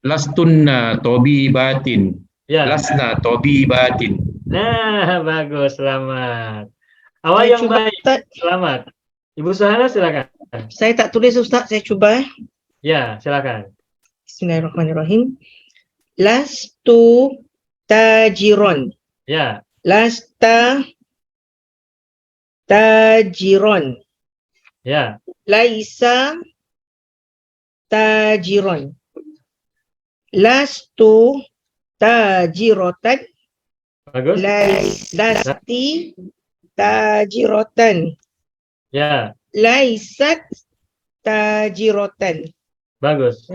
[SPEAKER 2] Lastunna tobibatin.
[SPEAKER 1] Ya.
[SPEAKER 2] Lasna tobibatin.
[SPEAKER 1] Nah, bagus, selamat. Awal yang
[SPEAKER 4] Coba,
[SPEAKER 1] baik,
[SPEAKER 4] Ustaz.
[SPEAKER 1] selamat. Ibu Suhana, silakan.
[SPEAKER 4] Saya tak tulis Ustaz, saya cuba.
[SPEAKER 1] Ya, silakan.
[SPEAKER 4] Bismillahirrahmanirrahim. Lastu tajiron.
[SPEAKER 1] Ya.
[SPEAKER 4] Lasta tajiron.
[SPEAKER 1] Ya.
[SPEAKER 4] Laisa tajiron. Lastu tajirotan.
[SPEAKER 1] Bagus.
[SPEAKER 4] Lasti tajirotan.
[SPEAKER 1] Ya.
[SPEAKER 4] Laisat tajirotan.
[SPEAKER 1] Bagus.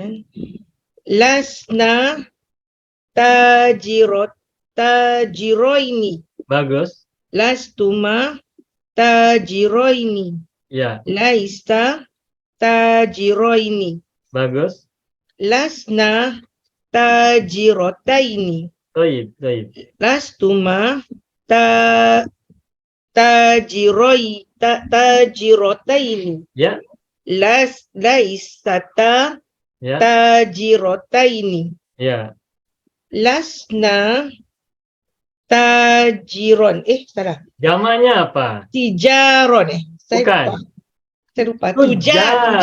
[SPEAKER 4] Lasna tajiroini.
[SPEAKER 1] Bagus.
[SPEAKER 4] Lastuma tajiroini.
[SPEAKER 1] Ya.
[SPEAKER 4] Laista tajiroini.
[SPEAKER 1] Bagus.
[SPEAKER 4] Lasna tajirotaini.
[SPEAKER 1] Toib.
[SPEAKER 4] Lastuma tajirotaini.
[SPEAKER 1] Ya.
[SPEAKER 4] Laisata
[SPEAKER 1] Ya.
[SPEAKER 4] tajirotaini.
[SPEAKER 1] Ya.
[SPEAKER 4] Lasna tajiron. Salah.
[SPEAKER 1] Jamannya apa?
[SPEAKER 4] Tijaron.
[SPEAKER 1] Bukan.
[SPEAKER 4] Saya lupa.
[SPEAKER 1] Tujar.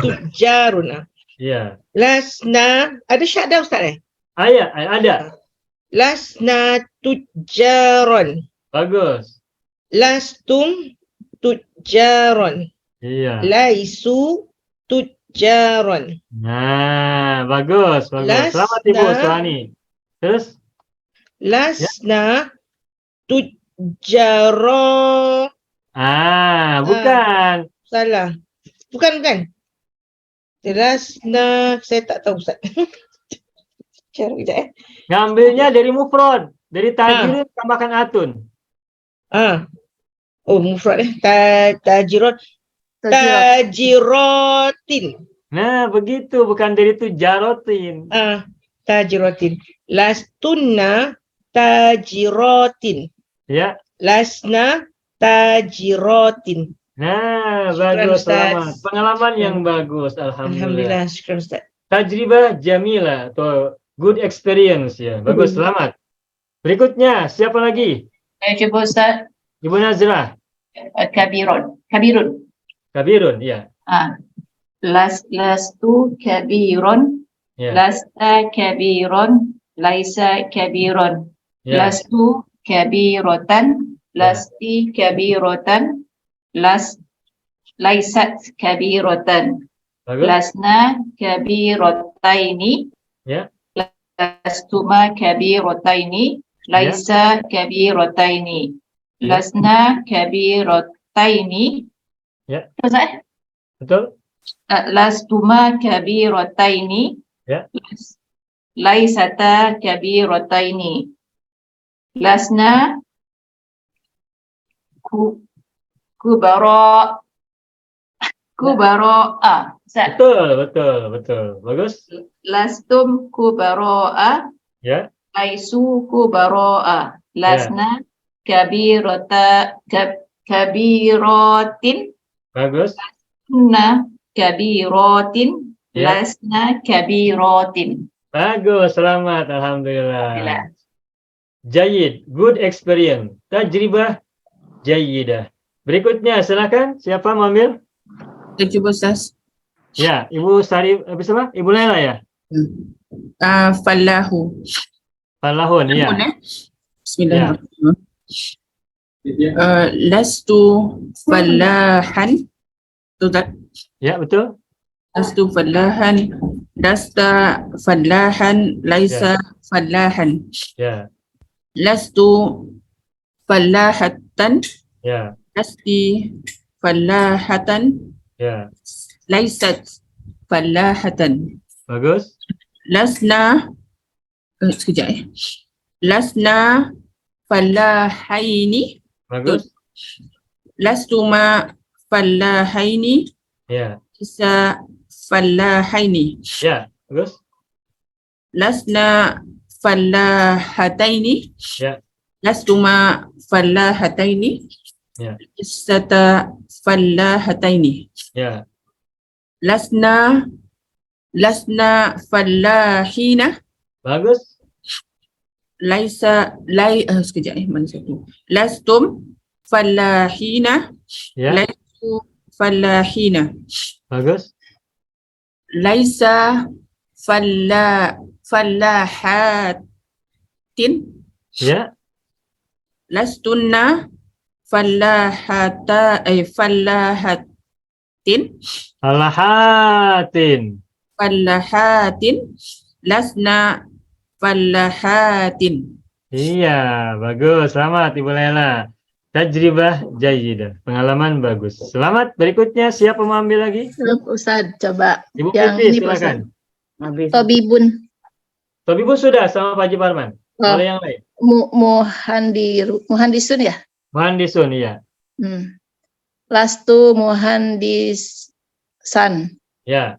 [SPEAKER 4] Tujarun.
[SPEAKER 1] Ya.
[SPEAKER 4] Lasna. Ada syadda Ustaz
[SPEAKER 1] Ada.
[SPEAKER 4] Lasna tujaron.
[SPEAKER 1] Bagus.
[SPEAKER 4] Lastum tujaron.
[SPEAKER 1] Iya.
[SPEAKER 4] Laisu tujaron.
[SPEAKER 1] Nah, bagus.
[SPEAKER 4] Lasna.
[SPEAKER 1] Selamat Ibu Suhani. Terus?
[SPEAKER 4] Lasna tujaro.
[SPEAKER 1] Bukan.
[SPEAKER 4] Salah. Bukan. Lasna. Saya tak tahu Ustaz. Cari kejap
[SPEAKER 1] Ngambilnya dari mufrad. Dari tajirin tambahkan atun.
[SPEAKER 4] Oh, mufrad tajiron. Tajirotin.
[SPEAKER 1] Nah, begitu. Bukan dari tujarotin.
[SPEAKER 4] Tajirotin. Lastunna tajirotin.
[SPEAKER 1] Ya.
[SPEAKER 4] Lasna tajirotin.
[SPEAKER 1] Nah, bagus. Selamat. Pengalaman yang bagus. Alhamdulillah.
[SPEAKER 4] Syukur Ustaz.
[SPEAKER 1] Tajribah jamilah atau Good experience ya. Bagus, selamat. Berikutnya siapa lagi?
[SPEAKER 7] Saya cuba Ustaz.
[SPEAKER 1] Ibu Nazrah.
[SPEAKER 7] Kabirun. Kabirun.
[SPEAKER 1] Kabirun, ya.
[SPEAKER 7] Lastu kabirun.
[SPEAKER 1] Ya.
[SPEAKER 7] Lasta kabirun. Laisa kabirun.
[SPEAKER 1] Ya.
[SPEAKER 7] Lastu kabiratan. Lasti kabiratan. Laisat kabiratan.
[SPEAKER 1] Bagus.
[SPEAKER 7] Lasna kabirataini.
[SPEAKER 1] Ya.
[SPEAKER 7] Lastuma kabirataini. Laisa kabirataini. Lasna kabirataini.
[SPEAKER 1] Ya.
[SPEAKER 7] Betul?
[SPEAKER 1] Betul?
[SPEAKER 7] Lastuma kabirataini.
[SPEAKER 1] Ya.
[SPEAKER 7] Laisata kabirataini. Lasna kubara.
[SPEAKER 1] Betul. Bagus.
[SPEAKER 7] Lastum kubara.
[SPEAKER 1] Ya.
[SPEAKER 7] Laisu kubara. Lasna kabiratin.
[SPEAKER 1] Bagus.
[SPEAKER 7] Lasna kabiratin.
[SPEAKER 1] Ya.
[SPEAKER 7] Lasna kabiratin.
[SPEAKER 1] Bagus, selamat. Alhamdulillah. Jayid, good experience. Tajribah jayidah. Berikutnya, silakan. Siapa mau ambil?
[SPEAKER 8] Saya cuba Ustaz.
[SPEAKER 1] Ya, Ibu Sari, apa? Ibu Laila ya?
[SPEAKER 8] Fallahu.
[SPEAKER 1] Falahun, ya.
[SPEAKER 8] Bismillahirrahmanirrahim. Lastu fallahan. Betul?
[SPEAKER 1] Ya, betul.
[SPEAKER 8] Lastu fallahan. Lasta fallahan. Laisa fallahan.
[SPEAKER 1] Ya.
[SPEAKER 8] Lastu fallahatan.
[SPEAKER 1] Ya.
[SPEAKER 8] Lasti fallahatan.
[SPEAKER 1] Ya.
[SPEAKER 8] Laisat fallahatan.
[SPEAKER 1] Bagus.
[SPEAKER 8] Lasna sekejap Lasna fallahaini.
[SPEAKER 1] Bagus.
[SPEAKER 8] Lastuma fallahaini.
[SPEAKER 1] Ya.
[SPEAKER 8] Isa fallahaini.
[SPEAKER 1] Ya, bagus.
[SPEAKER 8] Lasna fallahataini.
[SPEAKER 1] Ya.
[SPEAKER 8] Lastuma fallahataini.
[SPEAKER 1] Ya.
[SPEAKER 8] Isata fallahataini.
[SPEAKER 1] Ya.
[SPEAKER 8] Lasna fallahina.
[SPEAKER 1] Bagus.
[SPEAKER 8] Sekejap mana satu. Lastum fallahina.
[SPEAKER 1] Ya.
[SPEAKER 8] Laisu fallahina.
[SPEAKER 1] Bagus.
[SPEAKER 8] Laisa fallahatin.
[SPEAKER 1] Ya.
[SPEAKER 8] Lastunna fallahatin. Fallahatin. Lasna fallahatin.
[SPEAKER 1] Iya, bagus. Selamat Ibu Laila. Tajribah jayidah. Pengalaman bagus. Selamat. Berikutnya siapa mau ambil lagi?
[SPEAKER 9] Ustaz, coba.
[SPEAKER 1] Ibu
[SPEAKER 9] Yang
[SPEAKER 1] Putri,
[SPEAKER 9] ini,
[SPEAKER 1] silakan.
[SPEAKER 9] Tobibun.
[SPEAKER 1] Tobibun sudah sama Pak Haji Parman.
[SPEAKER 9] Oh.
[SPEAKER 1] Boleh yang lain?
[SPEAKER 9] Muhandisun ya?
[SPEAKER 1] Muhandisun, iya.
[SPEAKER 9] Lastu muhandisan.
[SPEAKER 1] Ya.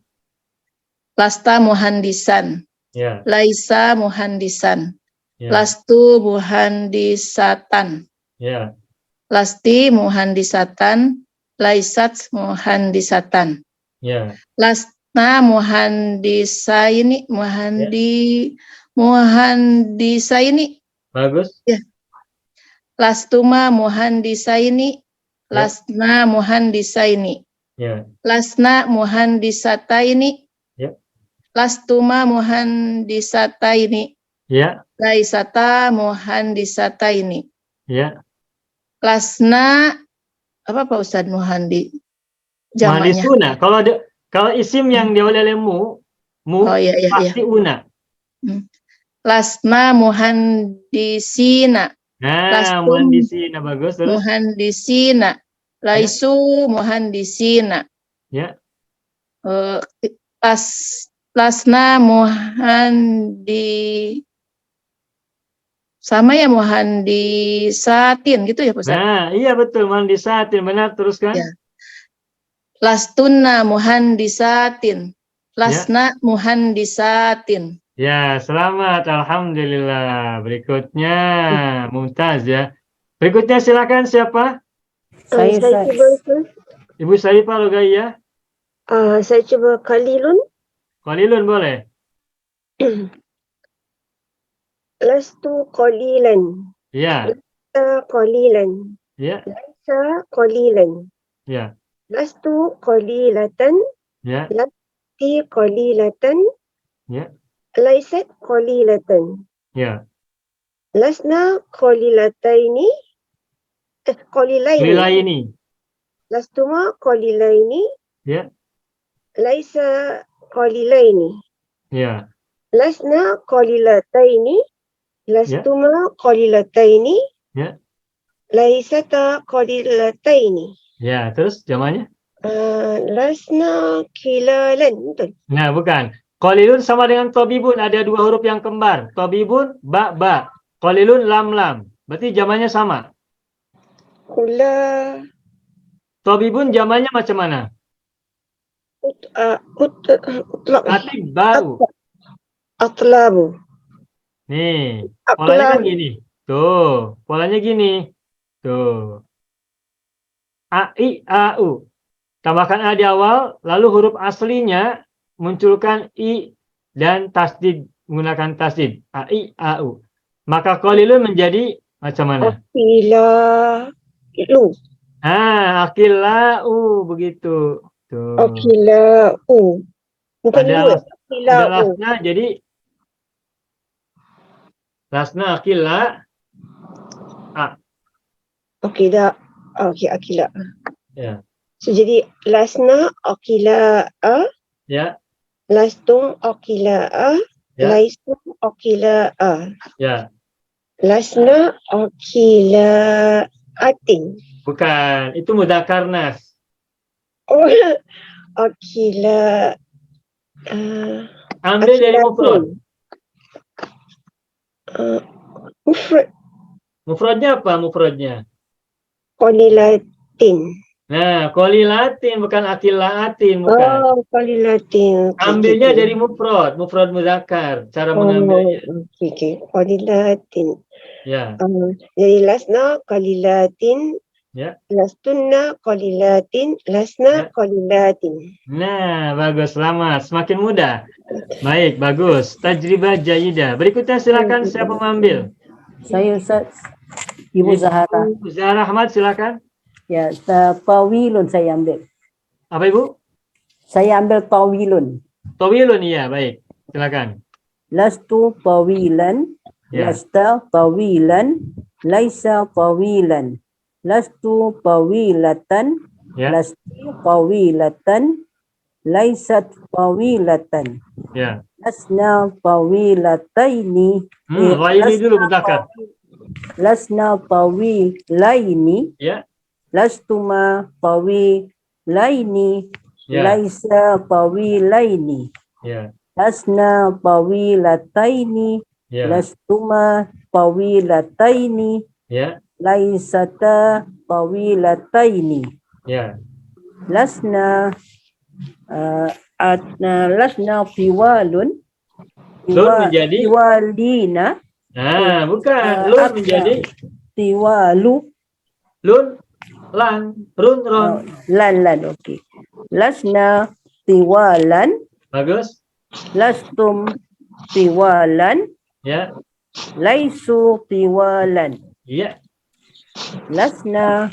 [SPEAKER 9] Lasta muhandisan.
[SPEAKER 1] Ya.
[SPEAKER 9] Laisa muhandisan.
[SPEAKER 1] Ya.
[SPEAKER 9] Lastu muhandisatan.
[SPEAKER 1] Ya.
[SPEAKER 9] Lasti muhandisatan. Laisat muhandisatan.
[SPEAKER 1] Ya.
[SPEAKER 9] Lasna muhandisaini. Muhandisaini.
[SPEAKER 1] Bagus.
[SPEAKER 9] Ya. Lastuma muhandisaini. Lasna muhandisaini.
[SPEAKER 1] Ya.
[SPEAKER 9] Lasna muhandisataini.
[SPEAKER 1] Ya.
[SPEAKER 9] Lastuma muhandisataini.
[SPEAKER 1] Ya.
[SPEAKER 9] Laisata muhandisataini.
[SPEAKER 1] Ya.
[SPEAKER 9] Lasna apa Pak Ustadz muhandi? Jamaknya.
[SPEAKER 1] Muhandisuna. Kalau isim yang diawali oleh mu
[SPEAKER 9] Oh, iya.
[SPEAKER 1] pasti una.
[SPEAKER 9] Lasna muhandisina.
[SPEAKER 1] Nah, muhandisina bagus. Terus?
[SPEAKER 9] Muhandisina. Laisu muhandisina.
[SPEAKER 1] Ya.
[SPEAKER 9] Lasna muhandi sama ya muhandisatin gitu ya Pak Ustadz?
[SPEAKER 1] Nah, iya betul muhandisatin. Benar, teruskan.
[SPEAKER 9] Ya. Lastunna muhandisatin. Lasna muhandisatin.
[SPEAKER 1] Ya, selamat. Alhamdulillah. Berikutnya, mumtaz ya. Berikutnya silakan siapa?
[SPEAKER 5] Saya cuba Ustaz.
[SPEAKER 1] Ibu Syarifah Lugaya.
[SPEAKER 5] Saya cuba Khalilun.
[SPEAKER 1] Khalilun boleh?
[SPEAKER 5] Lastu qalilan.
[SPEAKER 1] Ya,
[SPEAKER 5] Qalilan.
[SPEAKER 1] ya,
[SPEAKER 5] Laisa qalilan.
[SPEAKER 1] ya,
[SPEAKER 5] Lastu qalilatan.
[SPEAKER 1] ya,
[SPEAKER 5] Lasti qalilatan.
[SPEAKER 1] ya,
[SPEAKER 5] Laisat qalilatan.
[SPEAKER 1] ya.
[SPEAKER 5] Lasna qalilataini. Qalilaini.
[SPEAKER 1] Lilaini.
[SPEAKER 5] Lastuma qalilaini.
[SPEAKER 1] Ya,
[SPEAKER 5] Laisa qalilaini.
[SPEAKER 1] ya,
[SPEAKER 5] Lasna qalilataini. Lastuma qalilataini.
[SPEAKER 1] ya,
[SPEAKER 5] Laisata qalilataini.
[SPEAKER 1] ya. Terus jamannya?
[SPEAKER 5] Lasna kilalan. Betul.
[SPEAKER 1] Nah, bukan. Qalilun sama dengan tobibun, ada dua huruf yang kembar. Tobibun ba. Qalilun lam. Berarti jamannya sama.
[SPEAKER 5] Kula
[SPEAKER 1] Tobibun jamannya macam mana?
[SPEAKER 5] utlaq.
[SPEAKER 1] Atibba'u.
[SPEAKER 5] Atlabu.
[SPEAKER 1] Nih, polanya kan gini. Tuh, polanya gini. Tuh. A-I-A-U. Tambahkan A di awal, lalu huruf aslinya munculkan I dan tasdid, menggunakan tasdid. A-I-A-U. Maka qalilun menjadi macam mana?
[SPEAKER 5] Akilau.
[SPEAKER 1] Akillau, begitu. Tuh.
[SPEAKER 5] Akilau. Bukan
[SPEAKER 1] Ada
[SPEAKER 5] dua. Akilau.
[SPEAKER 1] lasna, jadi lasna akila.
[SPEAKER 5] Okey dah. Okey, akila.
[SPEAKER 1] Ya.
[SPEAKER 5] So, jadi lasna akila'a.
[SPEAKER 1] Ya.
[SPEAKER 5] Lastum akila'a.
[SPEAKER 1] Ya.
[SPEAKER 5] Laistum akila'a.
[SPEAKER 1] Ya.
[SPEAKER 5] Lasna akila'atin.
[SPEAKER 1] Bukan, itu mudzakkar nas.
[SPEAKER 5] Oh, akila.
[SPEAKER 1] Ambil dari mufrad.
[SPEAKER 5] Mufrad.
[SPEAKER 1] Mufradnya apa mufradnya?
[SPEAKER 5] Qalilatin.
[SPEAKER 1] Nah, qalilatin bukan akilaatin, bukan.
[SPEAKER 5] Oh, qalilatin.
[SPEAKER 1] Ambilnya dari mufrad mudzakkar, cara mengambilnya.
[SPEAKER 5] Okey. Qalilatin.
[SPEAKER 1] Ya.
[SPEAKER 5] Jadi lasna qalilatin.
[SPEAKER 1] Ya.
[SPEAKER 5] Lastunna qalilatin. Lasna qalilatin.
[SPEAKER 1] Nah, bagus, selamat. Semakin mudah. Baik, bagus. Tajribah jayidah. Berikutnya silakan siapa mengambil?
[SPEAKER 14] Saya Ustaz. Ibu Zahara.
[SPEAKER 1] Ibu Zahra Ahmad, silakan.
[SPEAKER 14] Ya, tawilun saya ambil.
[SPEAKER 1] Apa Ibu?
[SPEAKER 14] Saya ambil tawilun.
[SPEAKER 1] Tawilun, iya, baik. Silakan.
[SPEAKER 14] Lastu tawilan.
[SPEAKER 1] Ya.
[SPEAKER 14] Lasta tawilan. Laisa tawilan. Lastu tawilatan.
[SPEAKER 1] Ya.
[SPEAKER 14] Lasti tawilatan. Laisat tawilatan.
[SPEAKER 1] Ya.
[SPEAKER 14] Lasna tawilataini.
[SPEAKER 1] Laini dulu mudzakkar.
[SPEAKER 14] Lasna tawilaini.
[SPEAKER 1] Ya.
[SPEAKER 14] Lastuma tawilaini.
[SPEAKER 1] Ya.
[SPEAKER 14] Laisa tawilaini.
[SPEAKER 1] Ya.
[SPEAKER 14] Lasna tawilataini.
[SPEAKER 1] Ya.
[SPEAKER 14] Lastuma tawilataini.
[SPEAKER 1] Ya.
[SPEAKER 14] Laisata tawilataini.
[SPEAKER 1] Ya.
[SPEAKER 14] Lasna lasna tiwalun.
[SPEAKER 1] Lun menjadi?
[SPEAKER 14] Tiwalina.
[SPEAKER 1] Nah, bukan. Lun menjadi?
[SPEAKER 14] Tiwalu.
[SPEAKER 1] Lun, lan, run, ron.
[SPEAKER 14] Lan, okey. Lasna tiwalan.
[SPEAKER 1] Bagus.
[SPEAKER 14] Lastum tiwalan.
[SPEAKER 1] Ya.
[SPEAKER 14] Laisu tiwalan.
[SPEAKER 1] Ya.
[SPEAKER 14] Lasna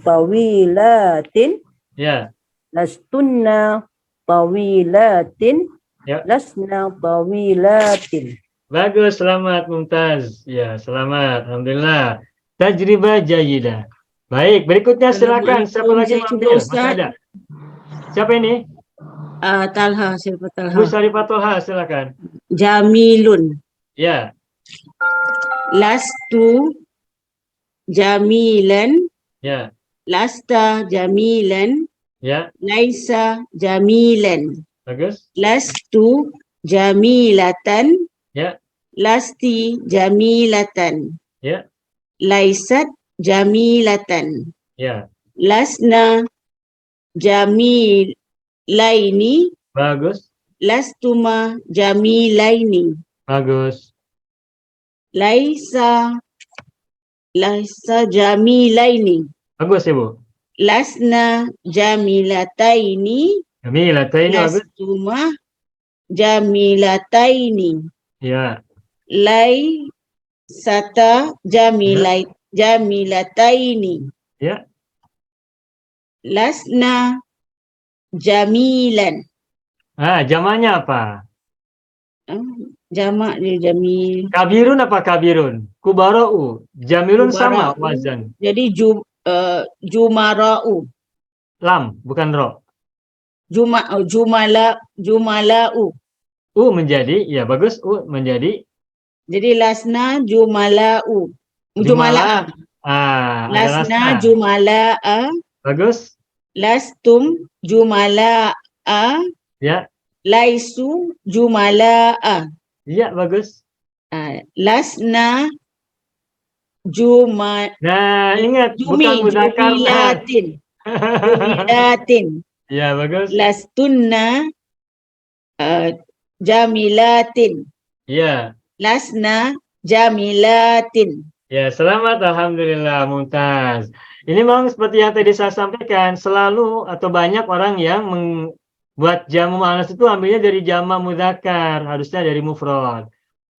[SPEAKER 14] tawilatin.
[SPEAKER 1] Ya.
[SPEAKER 14] Lastunna tawilatin.
[SPEAKER 1] Ya.
[SPEAKER 14] Lasna tawilatin.
[SPEAKER 1] Bagus, selamat Mumtaz. Ya, selamat. Alhamdulillah. Tajribah jayidah. Baik, berikutnya silakan. Siapa lagi mengambil? Masih ada. Siapa ini?
[SPEAKER 14] Talha, siapa Talha?
[SPEAKER 1] Bu Syarifah Tolha, silakan.
[SPEAKER 14] Jamilun.
[SPEAKER 1] Ya.
[SPEAKER 14] Lastu jamilan.
[SPEAKER 1] Ya.
[SPEAKER 14] Lasta jamilan.
[SPEAKER 1] Ya.
[SPEAKER 14] Laisa jamilan.
[SPEAKER 1] Bagus.
[SPEAKER 14] Lastu jamilatan.
[SPEAKER 1] Ya.
[SPEAKER 14] Lasti jamilatan.
[SPEAKER 1] Ya.
[SPEAKER 14] Laisat jamilatan.
[SPEAKER 1] Ya.
[SPEAKER 14] Lasna jamilaini.
[SPEAKER 1] Bagus.
[SPEAKER 14] Lastuma jamilaini.
[SPEAKER 1] Bagus.
[SPEAKER 14] Laisa jamilaini.
[SPEAKER 1] Bagus, Ibu.
[SPEAKER 14] Lasna jamilataini.
[SPEAKER 1] Jamilataini, bagus.
[SPEAKER 14] Lastuma jamilataini.
[SPEAKER 1] Ya.
[SPEAKER 14] laysata jamilataini.
[SPEAKER 1] Ya.
[SPEAKER 14] Lasna jamilan.
[SPEAKER 1] Jamaknya apa?
[SPEAKER 14] Jamak dia jamil.
[SPEAKER 1] Kabirun apa kabirun? Kubara'u. Jamilun sama
[SPEAKER 14] Kubara'u.
[SPEAKER 1] wazan.
[SPEAKER 14] Jadi jumara'u.
[SPEAKER 1] Lam, bukan ro.
[SPEAKER 14] Jumala'u.
[SPEAKER 1] Menjadi, ya bagus. Menjadi.
[SPEAKER 14] Jadi lasna jumala'u. Jumala'a. Lasna jumala'a.
[SPEAKER 1] Bagus.
[SPEAKER 14] Lastum jumala'a.
[SPEAKER 1] Ya.
[SPEAKER 14] Laisu jumala'a.
[SPEAKER 1] Ya, bagus.
[SPEAKER 14] Lasna
[SPEAKER 1] Nah, ingat bukan mudzakkar.
[SPEAKER 14] Jumilatin.
[SPEAKER 1] Ya, bagus.
[SPEAKER 14] Lastunna jamilatin.
[SPEAKER 1] Ya.
[SPEAKER 14] Lasna jamilatin.
[SPEAKER 1] Ya, selamat. Alhamdulillah, Mumtaz. Ini memang seperti yang tadi saya sampaikan, selalu atau banyak orang yang membuat jamu muannas itu ambilnya dari jama mudzakkar, harusnya dari mufrad.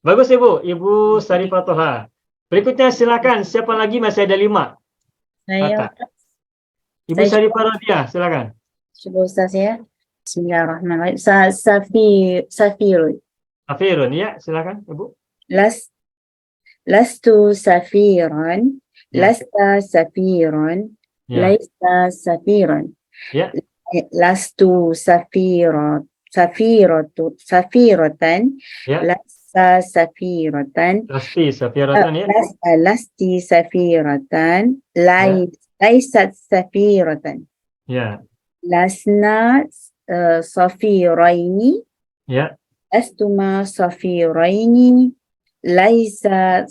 [SPEAKER 1] Bagus Ibu, Ibu Sarifah Toha. Berikutnya silakan, siapa lagi? Masih ada 5.
[SPEAKER 3] Saya,
[SPEAKER 1] Ibu Sarifah Radiah, silakan.
[SPEAKER 3] coba Ustaz ya. Bismillahirrahmanirrahim. Safirun.
[SPEAKER 1] Safirun, ya, silakan Ibu.
[SPEAKER 3] Lastu safiran. Lasta safiran.
[SPEAKER 1] Ya.
[SPEAKER 3] Laisa safiran.
[SPEAKER 1] Ya.
[SPEAKER 3] Lastu safiratan.
[SPEAKER 1] Ya.
[SPEAKER 3] Lasta safiratan.
[SPEAKER 1] Lasti safiratan, ya.
[SPEAKER 3] Lasti safiratan. Laisat safiratan.
[SPEAKER 1] Ya.
[SPEAKER 3] Lasna safiraini.
[SPEAKER 1] Ya.
[SPEAKER 3] Lastuma safiraini. Laisa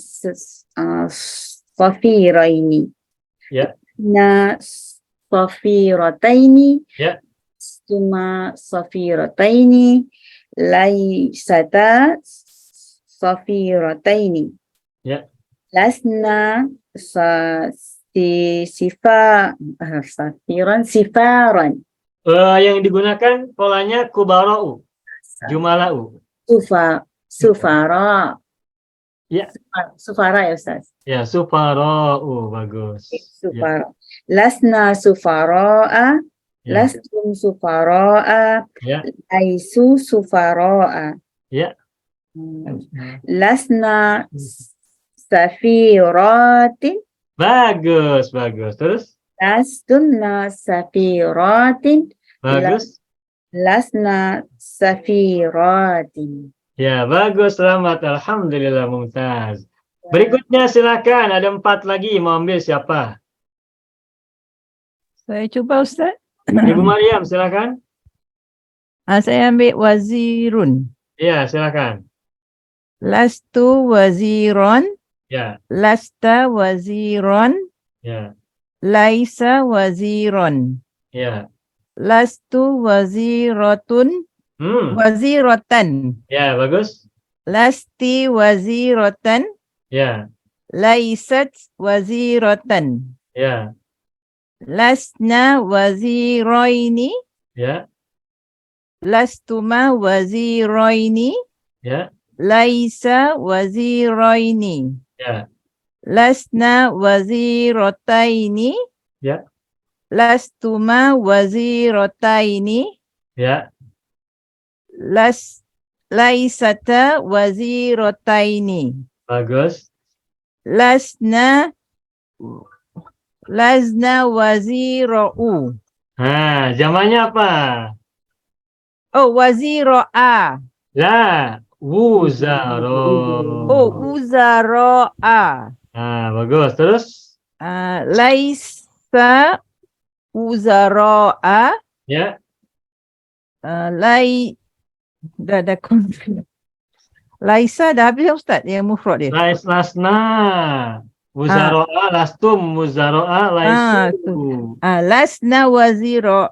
[SPEAKER 3] safiraini.
[SPEAKER 1] Ya.
[SPEAKER 3] Na safirataini.
[SPEAKER 1] Ya.
[SPEAKER 3] Lastuma safirataini. Laisata safirataini.
[SPEAKER 1] Ya.
[SPEAKER 3] Lasna sifaran.
[SPEAKER 1] Yang digunakan polanya kubara'u, jumala'u.
[SPEAKER 3] Sufara.
[SPEAKER 1] Ya.
[SPEAKER 3] Sufara ya Ustaz.
[SPEAKER 1] Ya, sufara'u, bagus.
[SPEAKER 3] Sufara. Lasna sufara'a.
[SPEAKER 1] Ya.
[SPEAKER 3] Lastum sufara'a.
[SPEAKER 1] Ya.
[SPEAKER 3] Laisu sufara'a.
[SPEAKER 1] Ya.
[SPEAKER 3] Lasna safiratin.
[SPEAKER 1] Bagus, bagus. Terus?
[SPEAKER 3] Lastunna safiratin.
[SPEAKER 1] Bagus.
[SPEAKER 3] Lasna safiratin.
[SPEAKER 1] Ya, bagus. Selamat. Alhamdulillah, Mumtaz. Berikutnya silakan. Ada 4 lagi. Mau ambil siapa?
[SPEAKER 10] Saya cuba Ustaz.
[SPEAKER 1] Ibu Maryam, silakan.
[SPEAKER 10] Saya ambil wazirun.
[SPEAKER 1] Ya, silakan.
[SPEAKER 10] Lastu waziron.
[SPEAKER 1] Ya.
[SPEAKER 10] Lasta waziron.
[SPEAKER 1] Ya.
[SPEAKER 10] Laisa waziron.
[SPEAKER 1] Ya.
[SPEAKER 10] Lastu wazirotun. Waziratan.
[SPEAKER 1] Ya, bagus.
[SPEAKER 10] Lasti waziratan.
[SPEAKER 1] Ya.
[SPEAKER 10] Laisat waziratan.
[SPEAKER 1] Ya.
[SPEAKER 10] Lasna waziroini.
[SPEAKER 1] Ya.
[SPEAKER 10] Lastuma waziroini.
[SPEAKER 1] Ya.
[SPEAKER 10] Laisa waziroini.
[SPEAKER 1] Ya.
[SPEAKER 10] Lasna wazirotaini.
[SPEAKER 1] Ya.
[SPEAKER 10] Lastuma wazirotaini.
[SPEAKER 1] Ya.
[SPEAKER 10] Laisata wazirotaini.
[SPEAKER 1] Bagus.
[SPEAKER 10] Lasna waziro'u.
[SPEAKER 1] Jamannya apa?
[SPEAKER 10] Oh, waziro'a.
[SPEAKER 1] La, wuzaro.
[SPEAKER 10] Oh, uzaro'a.
[SPEAKER 1] Bagus. Terus?
[SPEAKER 10] Laisa uzaro'a.
[SPEAKER 1] Ya.
[SPEAKER 10] Dah confused. Laisa dah habis Ustaz yang mufrad dia.
[SPEAKER 1] Lasna. Muzaro'a, lastum, muzaro'a, laisu.
[SPEAKER 10] Lasna waziro.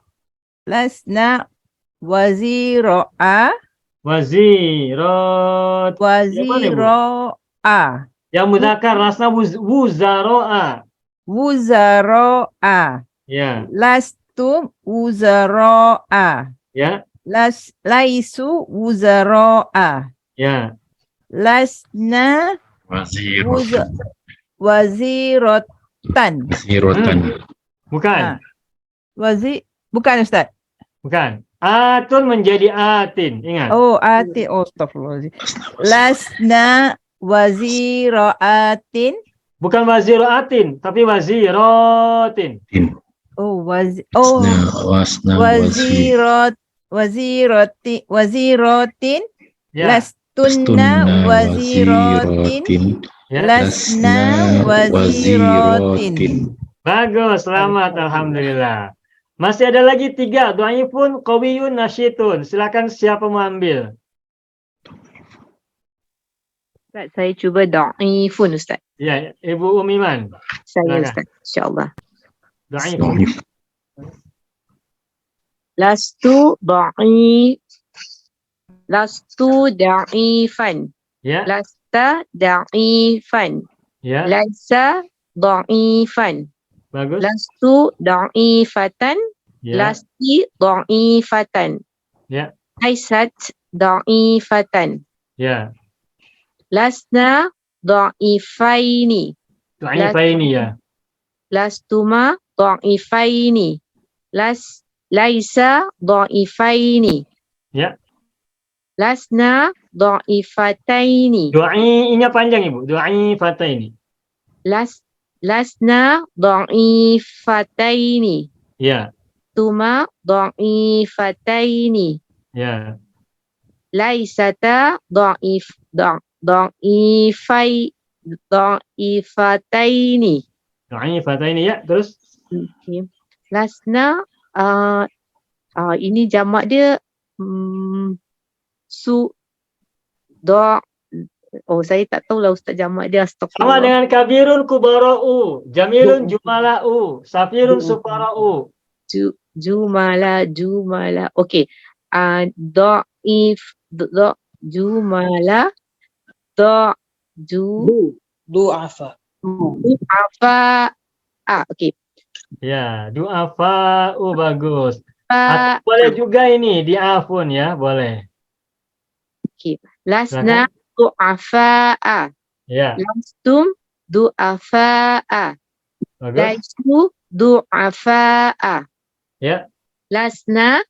[SPEAKER 10] Lasna waziro'a.
[SPEAKER 1] Wazirot.
[SPEAKER 10] Waziro'a.
[SPEAKER 1] Yang mudzakkar lasna wuzaro'a.
[SPEAKER 10] Wuzaro'a.
[SPEAKER 1] Ya.
[SPEAKER 10] Lastum wuzaro'a.
[SPEAKER 1] Ya.
[SPEAKER 10] Laisu wuzaro'a.
[SPEAKER 1] Ya.
[SPEAKER 10] lasna
[SPEAKER 2] Waziratan.
[SPEAKER 10] waziratan.
[SPEAKER 2] Waziratan.
[SPEAKER 1] Bukan.
[SPEAKER 10] Bukan Ustaz.
[SPEAKER 1] Bukan. Atun menjadi atin. Ingat.
[SPEAKER 10] Oh, atin. Oh, astagfirullahaladzim. Lasna waziraatin.
[SPEAKER 1] Bukan waziratin, tapi waziratin.
[SPEAKER 10] Oh,
[SPEAKER 2] Wasna
[SPEAKER 10] waziratin.
[SPEAKER 1] Ya.
[SPEAKER 10] Lastunna waziratin.
[SPEAKER 1] Ya.
[SPEAKER 10] Lasna waziratin.
[SPEAKER 1] Bagus, selamat, alhamdulillah. Masih ada lagi 3, dhaifun, qawiyun, nasyitun. Silakan siapa mau ambil?
[SPEAKER 15] Ustaz, saya cuba dhaifun Ustaz.
[SPEAKER 1] Ya, Ibu Umiman.
[SPEAKER 15] Saya
[SPEAKER 1] Silakan.
[SPEAKER 15] Ustaz, insya-Allah.
[SPEAKER 1] Dhaifun.
[SPEAKER 15] Lastu dhaifan.
[SPEAKER 1] Ya.
[SPEAKER 15] Lasta dhaifan.
[SPEAKER 1] Ya.
[SPEAKER 15] Laisa dhaifan.
[SPEAKER 1] Bagus.
[SPEAKER 15] Lastu dhaifatan.
[SPEAKER 1] Ya.
[SPEAKER 15] Lasti dhaifatan.
[SPEAKER 1] Ya.
[SPEAKER 15] Laisat dhaifatan.
[SPEAKER 1] Ya.
[SPEAKER 15] Lasna dhaifaini.
[SPEAKER 1] Dhaifaini ya.
[SPEAKER 15] Lastuma dhaifaini. Laisa dhaifaini.
[SPEAKER 1] Ya.
[SPEAKER 15] Lasna dhaifataini.
[SPEAKER 1] Ini panjang Ibu. Dhaifataini.
[SPEAKER 15] Lasna dhaifataini.
[SPEAKER 1] Ya.
[SPEAKER 15] Tuma dhaifataini.
[SPEAKER 1] Ya.
[SPEAKER 15] Laisata dhaifataini.
[SPEAKER 1] Dhaifataini ya. Terus?
[SPEAKER 15] Okay. Lasna ini jamak dia saya tak tahulah Ustaz jamak dia,
[SPEAKER 1] Sama
[SPEAKER 15] astagfirullah.
[SPEAKER 1] dengan kabirun kubara'u, jamilun jumala'u, safirun sufara'u.
[SPEAKER 15] Jumala. Okey. Jumala.
[SPEAKER 4] Du'afa.
[SPEAKER 15] Du'afa. Okey.
[SPEAKER 1] Ya, du'afa'u bagus. Atau boleh juga ini di'afun ya, boleh.
[SPEAKER 15] Okey. Lasna du'afa'a.
[SPEAKER 1] Ya.
[SPEAKER 15] Lastum du'afa'a.
[SPEAKER 1] Bagus.
[SPEAKER 15] Laisu du'afa'a.
[SPEAKER 1] Ya.
[SPEAKER 15] Lasna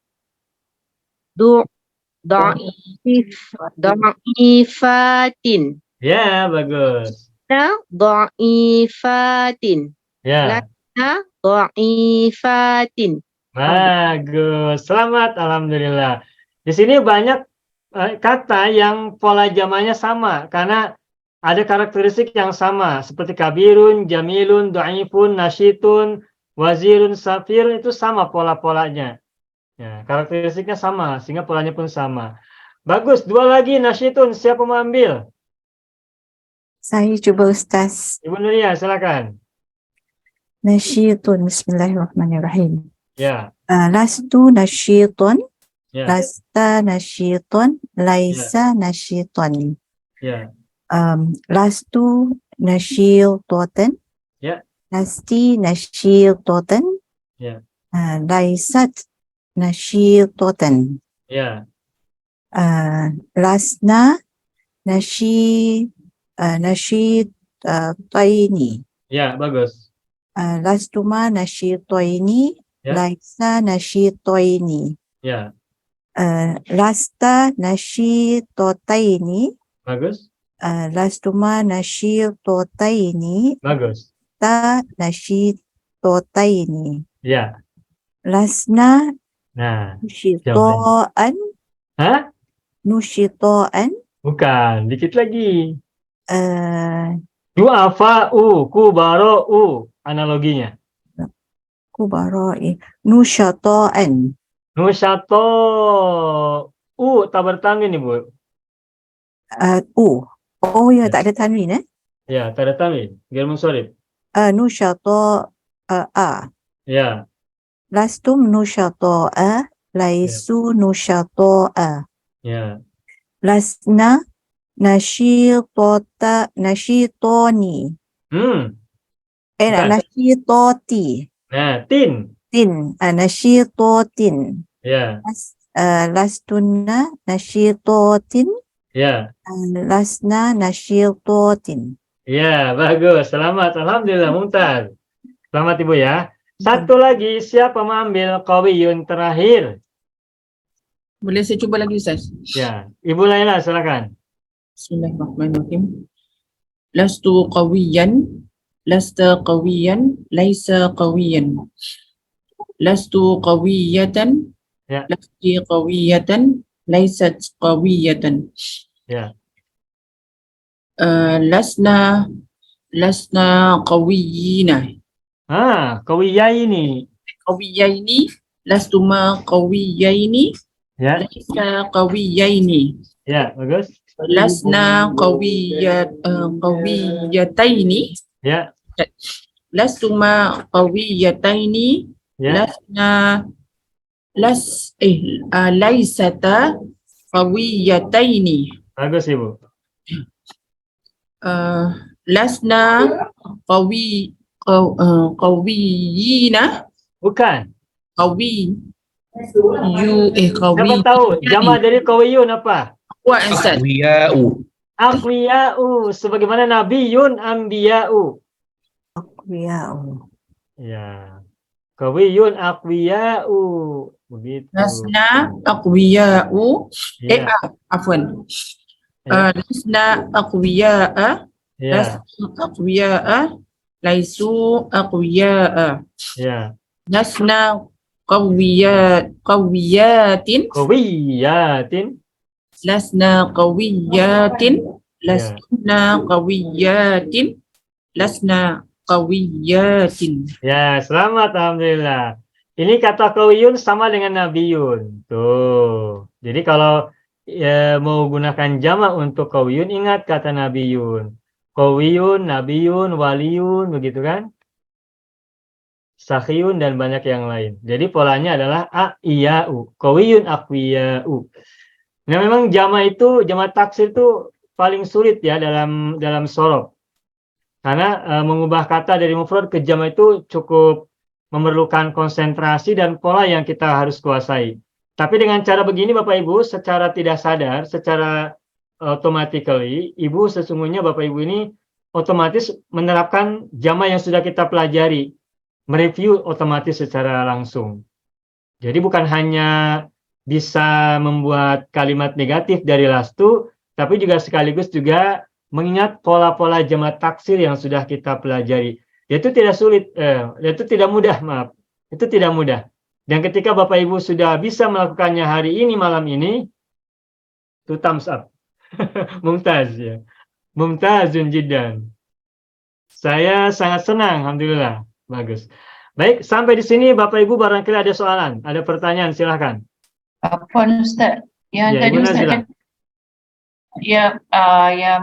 [SPEAKER 15] dha'ifatin.
[SPEAKER 1] Ya, bagus.
[SPEAKER 15] Dha'ifatin.
[SPEAKER 1] Ya.
[SPEAKER 15] Lasna dha'ifatin.
[SPEAKER 1] Bagus. Selamat, alhamdulillah. Di sini banyak kata yang pola jamanya sama karena ada karakteristik yang sama seperti kabirun, jamilun, dhaifun, nasyitun, wazirun, safirun itu sama pola-polanya. Ya, karakteristiknya sama sehingga polanya pun sama. Bagus, 2 lagi nasyitun, siapa mau ambil?
[SPEAKER 11] Saya cuba Ustaz.
[SPEAKER 1] Ibu Nuria, silakan.
[SPEAKER 11] Nasyitun, bismillahirrahmanirrahim.
[SPEAKER 1] Ya.
[SPEAKER 11] Lastu nasyitun.
[SPEAKER 1] Ya.
[SPEAKER 11] Lasta nasyitun. Laisa nasyitun.
[SPEAKER 1] Ya.
[SPEAKER 11] Lastu nasyitun.
[SPEAKER 1] Ya.
[SPEAKER 11] Lasti nasyitun.
[SPEAKER 1] Ya.
[SPEAKER 11] Laisat nasyitun.
[SPEAKER 1] Ya.
[SPEAKER 11] Lasna nasyitaini.
[SPEAKER 1] Ya, bagus.
[SPEAKER 11] Lastuma nasyitaini.
[SPEAKER 1] Ya.
[SPEAKER 11] Laisa nasyitaini.
[SPEAKER 1] Ya.
[SPEAKER 11] Lasta nasyitataini.
[SPEAKER 1] Bagus.
[SPEAKER 11] Lastuma nasyitataini.
[SPEAKER 1] Bagus.
[SPEAKER 11] Ta nasyitataini.
[SPEAKER 1] Ya.
[SPEAKER 11] Lasna
[SPEAKER 1] Nah,
[SPEAKER 11] nusyitaan.
[SPEAKER 1] Hah?
[SPEAKER 11] Nusyitaan.
[SPEAKER 1] Bukan, dikit lagi. Du'afa'u, kubara'u, analoginya.
[SPEAKER 11] Kubarai. Nusyataan.
[SPEAKER 1] Nusyato, tak bertanwin Ibu.
[SPEAKER 11] Oh ya, tak ada tanwin
[SPEAKER 1] Ya, tak ada tanwin. Ghair munsharif.
[SPEAKER 11] Nusyata
[SPEAKER 1] Ya.
[SPEAKER 11] Lastum nusyata'a. Laisu nusyata'a.
[SPEAKER 1] Ya.
[SPEAKER 11] Lasna nasyitoni.
[SPEAKER 1] Bukan.
[SPEAKER 11] Nasyitoti.
[SPEAKER 1] Nah, tin.
[SPEAKER 11] Nasyitotin.
[SPEAKER 1] Ya.
[SPEAKER 11] Lastunna nasyitotin.
[SPEAKER 1] Ya.
[SPEAKER 11] lasna nasyitatin.
[SPEAKER 1] Ya, bagus. Selamat. Alhamdulillah, Mumtaz. Selamat Ibu ya. Satu lagi, siapa mengambil qawiyun terakhir?
[SPEAKER 8] Boleh saya cuba lagi Ustaz?
[SPEAKER 1] Ya, Ibu Laila silakan.
[SPEAKER 8] Bismillahirrahmanirrahim. Lastu qawiyan, lasta qawiyan, laisa qawiyan. Lastu qawiyatan,
[SPEAKER 1] Ya.
[SPEAKER 8] lasti qawiyatan, laisat qawiyatan.
[SPEAKER 1] Ya.
[SPEAKER 8] Lasna qawiyina.
[SPEAKER 1] Qawiyaini.
[SPEAKER 8] Qawiyaini, lastuma qawiyaini,
[SPEAKER 1] Ya.
[SPEAKER 8] laisa qawiyaini.
[SPEAKER 1] Ya, bagus.
[SPEAKER 8] Lasna qawiyataini,
[SPEAKER 1] Ya.
[SPEAKER 8] lastuma qawiyataini,
[SPEAKER 1] Ya.
[SPEAKER 8] laisata qawiyataini.
[SPEAKER 1] Bagus Ibu.
[SPEAKER 8] Lasna qawiyina.
[SPEAKER 1] Bukan. Siapa
[SPEAKER 8] Qawi.
[SPEAKER 1] tahu jama dari qawiyun apa?
[SPEAKER 8] Kuat Ustaz.
[SPEAKER 1] Aqwiya'u, sebagaimana nabiyun anbiya'u.
[SPEAKER 11] Aqwiya'u.
[SPEAKER 1] Ya. Qawiyun aqwiya'u. Begitu.
[SPEAKER 8] Lasna aqwiya'u.
[SPEAKER 1] Ya.
[SPEAKER 8] Afwan.
[SPEAKER 1] Ya.
[SPEAKER 8] Lasna aqwiya'a.
[SPEAKER 1] Ya.
[SPEAKER 8] Lasna aqwiya'a. Laisu aqwiya'a.
[SPEAKER 1] Ya.
[SPEAKER 8] Lasna qawiyatin.
[SPEAKER 1] Qawiyatin.
[SPEAKER 8] Lasna qawiyatin. Lasna qawiyatin. Lasna qawiyatin.
[SPEAKER 1] Ya, selamat alhamdulillah. Ini kata qawiyun sama dengan nabiyun. Tuh. Jadi kalau mau gunakan jamak untuk qawiyun, ingat kata nabiyun. Qawiyun, nabiyun, waliyun, begitu kan? Sakhiyun dan banyak yang lain. Jadi polanya adalah a'iya'u. Qawiyun aqwiya'u. Nah, memang jamak taksir itu paling sulit ya dalam shorof. Karena mengubah kata dari mufrad ke jamak itu cukup memerlukan konsentrasi dan pola yang kita harus kuasai. Tapi dengan cara begini Bapak Ibu, secara tidak sadar, secara automatically, Ibu sesungguhnya Bapak Ibu ini otomatis menerapkan jamak yang sudah kita pelajari. Mereview otomatis secara langsung. Jadi bukan hanya bisa membuat kalimat negatif dari lastu, tapi juga sekaligus juga mengingat pola-pola jamak taksir yang sudah kita pelajari. Itu tidak sulit, itu tidak mudah, maaf. Itu tidak mudah. Dan ketika Bapak Ibu sudah bisa melakukannya hari ini, malam ini, itu thumbs up. Mumtaz ya. Mumtazun jiddan. Saya sangat senang, alhamdulillah. Bagus. Baik, sampai di sini Bapak Ibu barangkali ada soalan, ada pertanyaan, silahkan.
[SPEAKER 7] Apa Ustaz? Yang
[SPEAKER 1] Ya,
[SPEAKER 7] tadi
[SPEAKER 1] Ibu
[SPEAKER 7] Ustaz
[SPEAKER 1] Nazila.
[SPEAKER 7] kan yang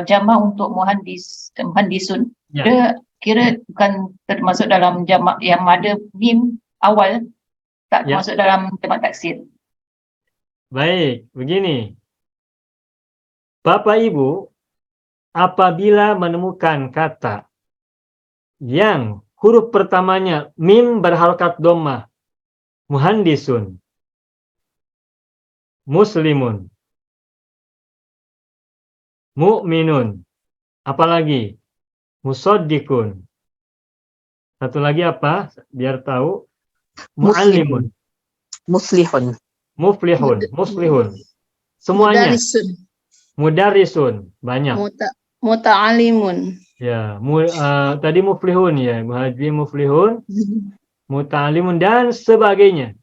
[SPEAKER 7] jamak untuk muhandisun.
[SPEAKER 1] Ya.
[SPEAKER 7] Dia kira bukan termasuk dalam jamak yang ada mim awal, tak
[SPEAKER 1] Ya.
[SPEAKER 7] termasuk dalam jamak taksir.
[SPEAKER 1] Baik, begini. Bapak Ibu, apabila menemukan kata yang huruf pertamanya mim berharokat dhammah, muhandisun, muslimun, mu'minun, apalagi musaddiqun. Satu lagi apa? Biar tahu. Mu'allimun,
[SPEAKER 4] Muslihun.
[SPEAKER 1] muflihun. Semuanya. Mudarrisun, banyak.
[SPEAKER 9] Muta'alimun.
[SPEAKER 1] Ya, tadi muflihun ya, muhajirin muflihun, muta'alimun dan sebagainya.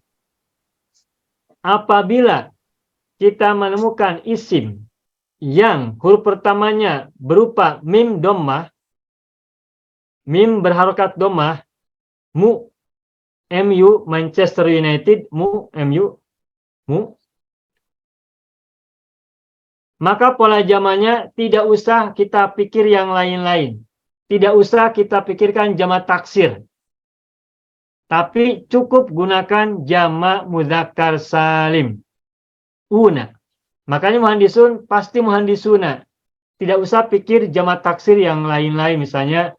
[SPEAKER 1] Apabila kita menemukan isim yang huruf pertamanya berupa mim dhammah, mim berharokat dhammah, MU Manchester United, MU, maka pola jamaknya tidak usah kita pikir yang lain-lain. Tidak usah kita pikirkan jamak taksir. Tapi cukup gunakan jamak mudzakkar salim. Una. Makanya muhandisun pasti muhandisuna. Tidak usah pikir jamak taksir yang lain-lain. Misalnya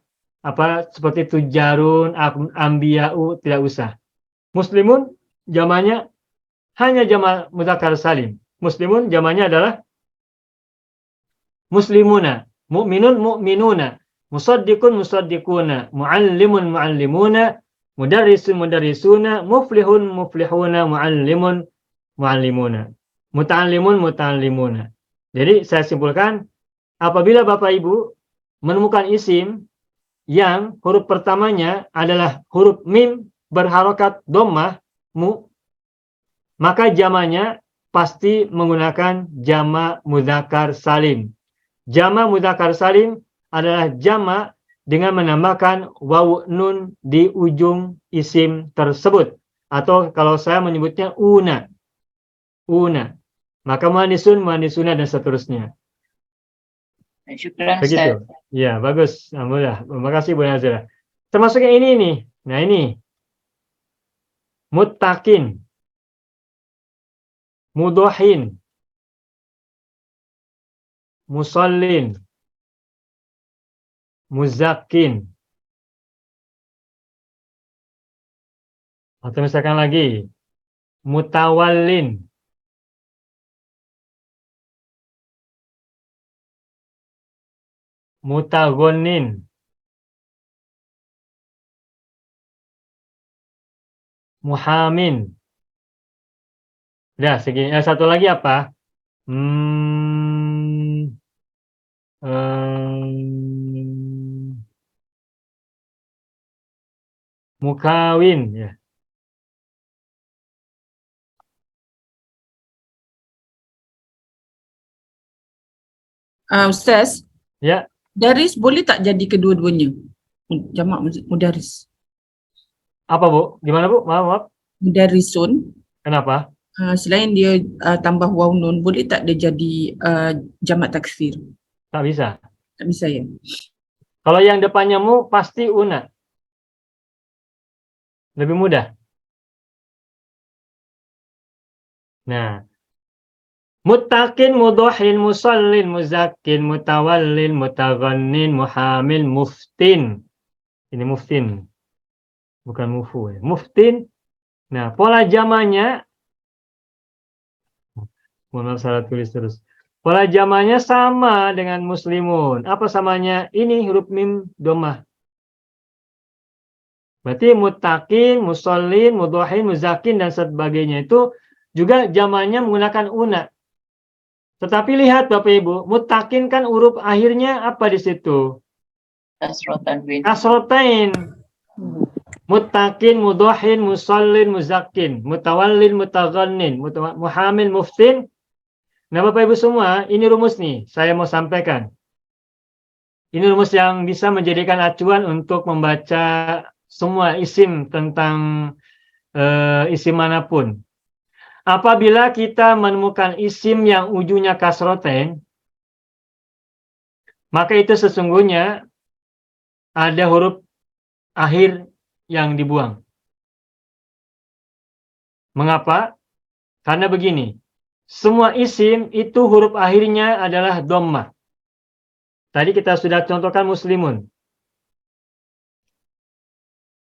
[SPEAKER 1] seperti tujarun, ambiya'u, tidak usah. Muslimun jamaknya hanya jamak mudzakkar salim. Muslimun jamaknya adalah muslimuna, mu'minun mu'minuna, musaddiqun musaddiquna, muallimun muallimuna, mudarrisun mudarrisuna, muflihun muflihuna, muallimun muallimuna, muta'allimun muta'allimuna. Jadi saya simpulkan, apabila Bapak Ibu menemukan isim yang huruf pertamanya adalah huruf mim berharokat dhammah mu, maka jamaknya pasti menggunakan jamak mudzakkar salim. Jamak mudzakkar salim adalah jamak dengan menambahkan wawu nun di ujung isim tersebut, atau kalau saya menyebutnya una. Maka muannisun, muannisuna dan seterusnya.
[SPEAKER 7] Syukran
[SPEAKER 1] Begitu.
[SPEAKER 7] Ustaz.
[SPEAKER 1] Ya, bagus. Alhamdulillah. Terima kasih Bu Nazira. Termasuk yang ini nih. Nah, ini. Muttaqin. Mudohin. Musallin. Muzakkin. Atau misalkan lagi. Mutawallin. Mutaghonin. Muhamin. Udah segini. Satu lagi apa? Mukawin ya.
[SPEAKER 8] Ustaz,
[SPEAKER 1] Ya,
[SPEAKER 8] daris boleh tak jadi kedua-duanya? Jamak mudaris.
[SPEAKER 1] apa Bu? Gimana Bu? Maaf.
[SPEAKER 8] Mudarisun.
[SPEAKER 1] Kenapa?
[SPEAKER 8] Selain dia tambah waw nun, boleh tak dia jadi jamak taksir?
[SPEAKER 1] Tak bisa.
[SPEAKER 8] Tak bisa ya?
[SPEAKER 1] Kalau yang depannya mu pasti una. Lebih mudah. Nah, muttaqin, mudohin, musallin, muzakkin, mutawallin, mutaghannin, muhamil, muftin. Ini muftin. Bukan mufu ya. Muftin. Nah, pola jamaknya, mohon maaf salah tulis terus. Pola jamaknya sama dengan muslimun. Apa samanya? Ini huruf mim dhammah. Berarti muttaqin, musallin, mudohin, muzakkin dan sebagainya itu juga jamaknya menggunakan una. Tetapi lihat Bapak Ibu, muttaqin kan huruf akhirnya apa di situ? Kasrotain. Muttaqin, mudohin, musallin, muzakkin, mutawallin, mutaghannin, muhamil, muftin. Nah Bapak Ibu semua, ini rumus nih, saya mau sampaikan. Ini rumus yang bisa menjadikan acuan untuk membaca semua isim tentang isim manapun. Apabila kita menemukan isim yang ujungnya kasrotain, maka itu sesungguhnya ada huruf akhir yang dibuang. Mengapa? Karena begini, semua isim itu huruf akhirnya adalah dhammah. Tadi kita sudah contohkan muslimun.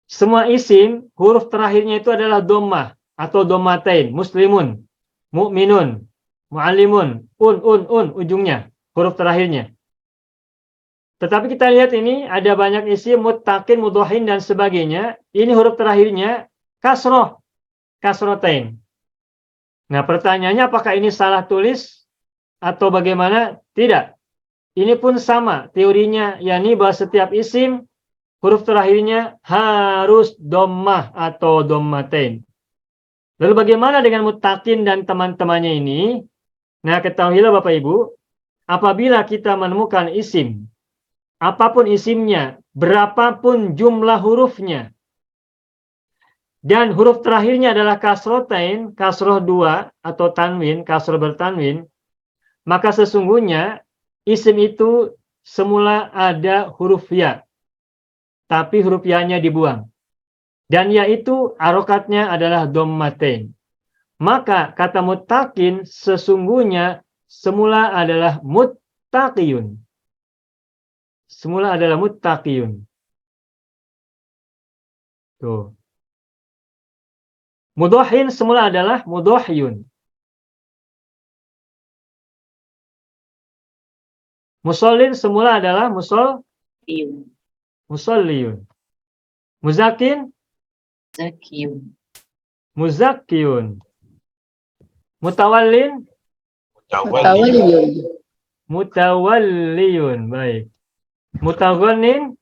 [SPEAKER 1] Semua isim, huruf terakhirnya itu adalah dhammah atau dhammatain. Muslimun, mu'minun, mu'allimun, ujungnya, huruf terakhirnya. Tetapi kita lihat ini ada banyak isim muttaqin, mudohin dan sebagainya. Ini huruf terakhirnya kasroh, kasrotain. Nah pertanyaannya apakah ini salah tulis atau bagaimana? Tidak. Ini pun sama teorinya, yakni bahwa setiap isim huruf terakhirnya harus dhammah atau dhammatain. Lalu bagaimana dengan muttaqin dan teman-temannya ini? Nah ketahuilah Bapak Ibu, apabila kita menemukan isim, apapun isimnya, berapapun jumlah hurufnya, dan huruf terakhirnya adalah kasrotain, kasroh dua atau tanwin, kasroh bertanwin, maka sesungguhnya isim itu semula ada huruf ya, tapi huruf ya-nya dibuang. Dan ya itu harokatnya adalah dhammatain. Maka kata muttaqin sesungguhnya semula adalah muttaqiyun. Semula adalah muttaqiyun. Tuh. Mudohin semula adalah mudohyun. Musallin semula adalah
[SPEAKER 7] Iyun.
[SPEAKER 1] musalliyun. Muzakin,
[SPEAKER 7] Zakiyun.
[SPEAKER 1] muzakkiyun. Mutawallin,
[SPEAKER 15] Mutawalliyun.
[SPEAKER 1] mutawalliyun. Baik. Mutaghannin,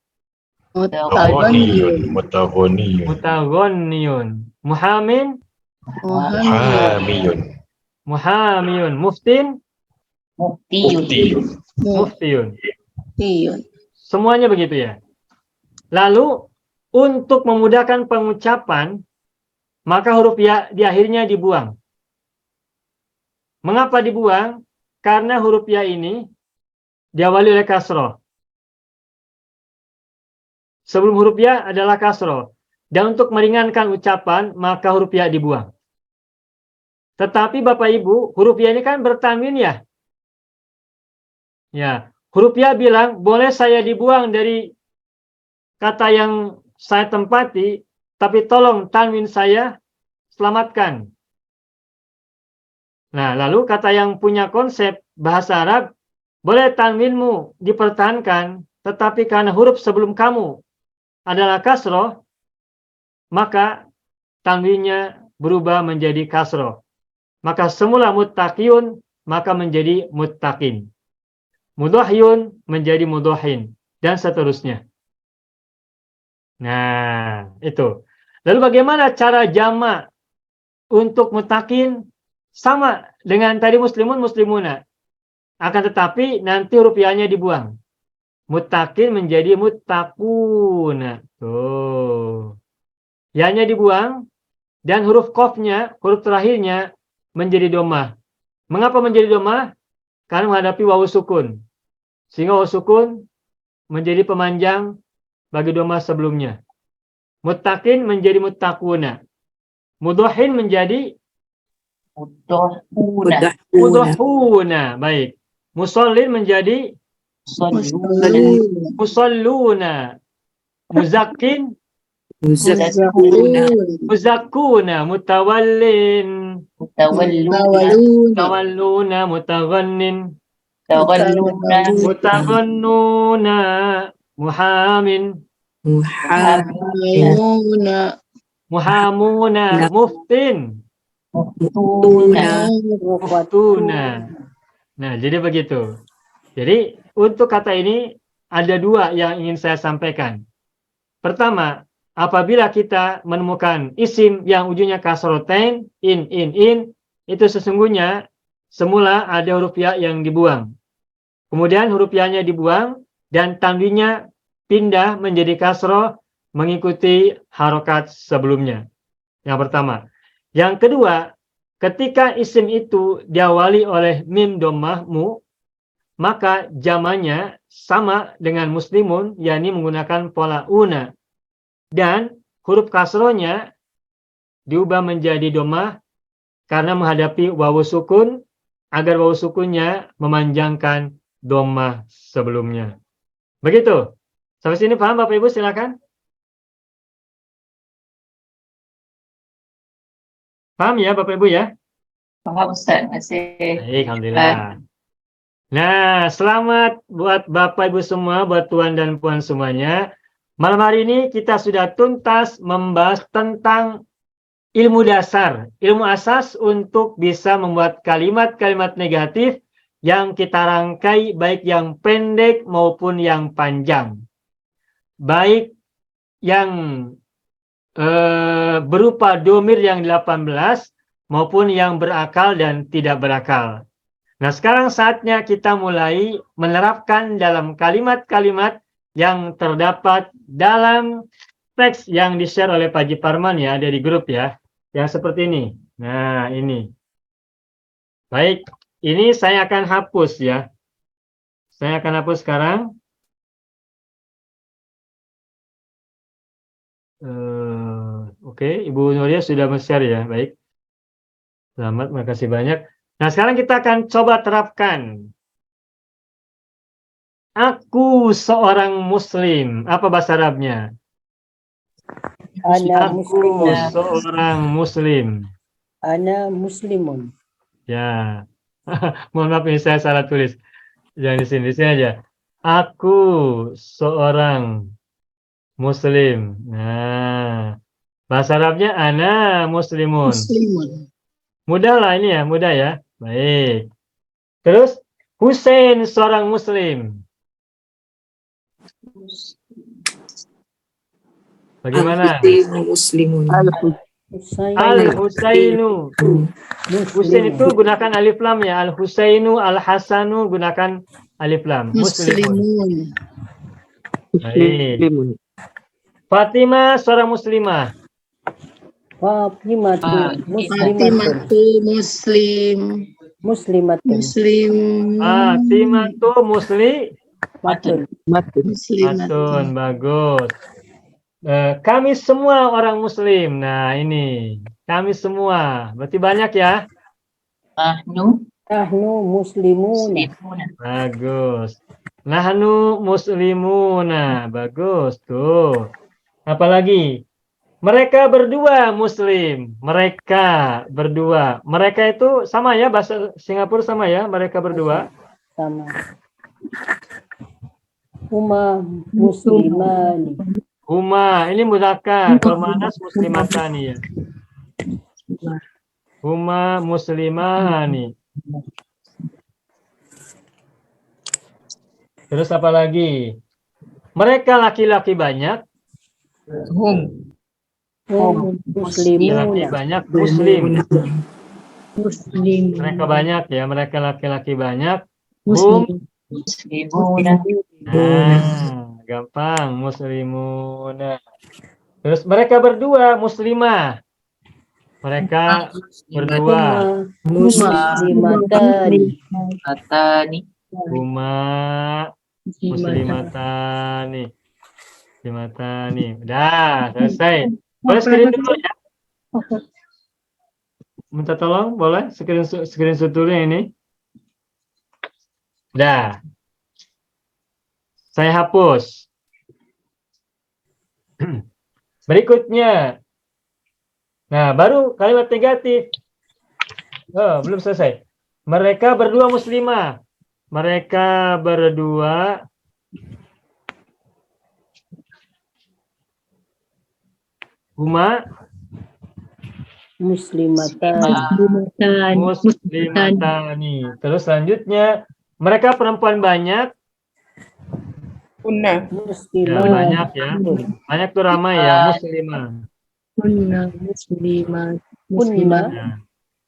[SPEAKER 15] Mutaghaniyun.
[SPEAKER 1] mutaghanniyun. Muhamin,
[SPEAKER 15] Muhammadiyun.
[SPEAKER 1] muhamiyun. Muftin,
[SPEAKER 7] Muftiyun.
[SPEAKER 1] muftiyun.
[SPEAKER 6] Iya.
[SPEAKER 1] Semuanya begitu ya. Lalu untuk memudahkan pengucapan, maka huruf ya di akhirnya dibuang. Mengapa dibuang? Karena huruf ya ini diawali oleh kasroh. Sebelum huruf ya adalah kasroh. Dan untuk meringankan ucapan, maka huruf ya dibuang. Tetapi Bapak Ibu, huruf ya ini kan bertanwin ya. Ya, huruf ya bilang, boleh saya dibuang dari kata yang saya tempati, tapi tolong tanwin saya selamatkan. Nah, lalu kata yang punya konsep bahasa Arab, boleh tanwinmu dipertahankan, tetapi karena huruf sebelum kamu adalah kasroh, maka tanwinnya berubah menjadi kasroh. Maka semula muttaqiyun, maka menjadi muttaqin. Mudhahyun menjadi mudhahin, dan seterusnya. Nah, itu. Lalu bagaimana cara jamak untuk muttaqin? Sama dengan tadi muslimun, muslimuna. Akan tetapi nanti huruf ya-nya dibuang. Muttaqin menjadi muttaquna. Tuh. Ya-nya dibuang, dan huruf qafnya, huruf terakhirnya, menjadi domah. Mengapa menjadi domah? Karena menghadapi wawu sukun. Sehingga wawu sukun menjadi pemanjang bagi domah sebelumnya. Muttaqin menjadi muttaquna. Mudhahin menjadi mudhahuna. Baik. Musallin menjadi musalluna. Muzakkin muzakkuna. Mutawallin mutawalluna. Mutaghannin mutaghannuna. Muhamin muhamuna. Muftin muftuna. Nah, jadi begitu. Jadi untuk kata ini ada dua yang ingin saya sampaikan. Pertama, apabila kita menemukan isim yang ujungnya kasrotain, in, itu sesungguhnya semula ada huruf ya yang dibuang. Kemudian huruf ya-nya dibuang dan tanwinnya pindah menjadi kasroh mengikuti harokat sebelumnya. Yang pertama. Yang kedua, ketika isim itu diawali oleh mim dhammah mu, maka jamannya sama dengan muslimun, yakni menggunakan pola una. Dan huruf kasrohnya diubah menjadi dhammah karena menghadapi wawu sukun, agar wawu sukunnya memanjangkan dhammah sebelumnya. Begitu. Sampai sini paham Bapak Ibu, silakan. Paham ya Bapak Ibu ya?
[SPEAKER 7] Paham Ustaz, masih.
[SPEAKER 1] Baik, alhamdulillah. Nah, selamat buat Bapak Ibu semua, buat Tuan dan Puan semuanya. Malam hari ini kita sudah tuntas membahas tentang ilmu dasar, ilmu asas untuk bisa membuat kalimat-kalimat negatif yang kita rangkai baik yang pendek maupun yang panjang. Baik yang berupa domir yang 18 maupun yang berakal dan tidak berakal. Nah, sekarang saatnya kita mulai menerapkan dalam kalimat-kalimat yang terdapat dalam teks yang di-share oleh Pak Haji Parman ya, ada di grup ya, yang seperti ini. Nah, ini. Baik, ini saya akan hapus ya. Saya akan hapus sekarang. Oke, Ibu Nuria sudah men-share ya, baik. Selamat, makasih banyak. Nah, sekarang kita akan coba terapkan. Aku seorang muslim. Apa bahasa Arabnya? Aku seorang muslim.
[SPEAKER 14] Ana muslimun.
[SPEAKER 1] Ya. Mohon maaf ini saya salah tulis. Jangan di sini aja. Aku seorang Muslim. Nah, bahasa Arabnya ana muslimun.
[SPEAKER 6] Muslimun.
[SPEAKER 1] Mudah lah ini ya, mudah ya. Baik. Terus Hussein seorang Muslim. Bagaimana?
[SPEAKER 13] Muslimun.
[SPEAKER 1] Al-Husainu. Husain itu gunakan alif lam ya. Al-Husainu, Al-Hasanu gunakan alif lam. Muslimun. Baik. Fatimah seorang muslimah.
[SPEAKER 6] Fatimatu muslim.
[SPEAKER 9] Muslimatun.
[SPEAKER 6] Muslim.
[SPEAKER 1] Fatimatu
[SPEAKER 6] Matun.
[SPEAKER 1] Muslimatun. Bagus. Kami semua orang muslim. Nah ini. Kami semua. Berarti banyak ya.
[SPEAKER 7] Nahnu
[SPEAKER 9] Muslimuna.
[SPEAKER 1] Bagus. Nahnu muslimuna. Bagus tuh. Apalagi? Mereka berdua muslim. Mereka berdua. Mereka itu sama ya, bahasa Singapura sama ya, mereka berdua.
[SPEAKER 9] Sama. Huma muslimani.
[SPEAKER 1] Huma, ini mudzakkar. Kalau muannas muslimatani ya. Huma muslimani. Terus apa lagi? Mereka laki-laki banyak. Laki-laki banyak muslim. Mereka banyak ya, mereka laki-laki banyak.
[SPEAKER 7] muslimuna.
[SPEAKER 1] Nah, gampang muslimuna. Terus mereka berdua muslimah. Mereka berdua
[SPEAKER 9] Muslimatani.
[SPEAKER 1] huma muslimatani. Muslimatani. Udah, selesai. Boleh screen dulu ya. Minta tolong, boleh screenshot dulu yang ini. Dah. Saya hapus. Berikutnya. Nah, baru kalimat negatif. Oh, belum selesai. Mereka berdua muslimah. Mereka berdua huma muslimatani. Terus selanjutnya mereka perempuan banyak.
[SPEAKER 8] Punna.
[SPEAKER 1] Ya, banyak ya. Banyak tuh ramai ya, muslimah.
[SPEAKER 6] Kunna muslimat.
[SPEAKER 1] Ya.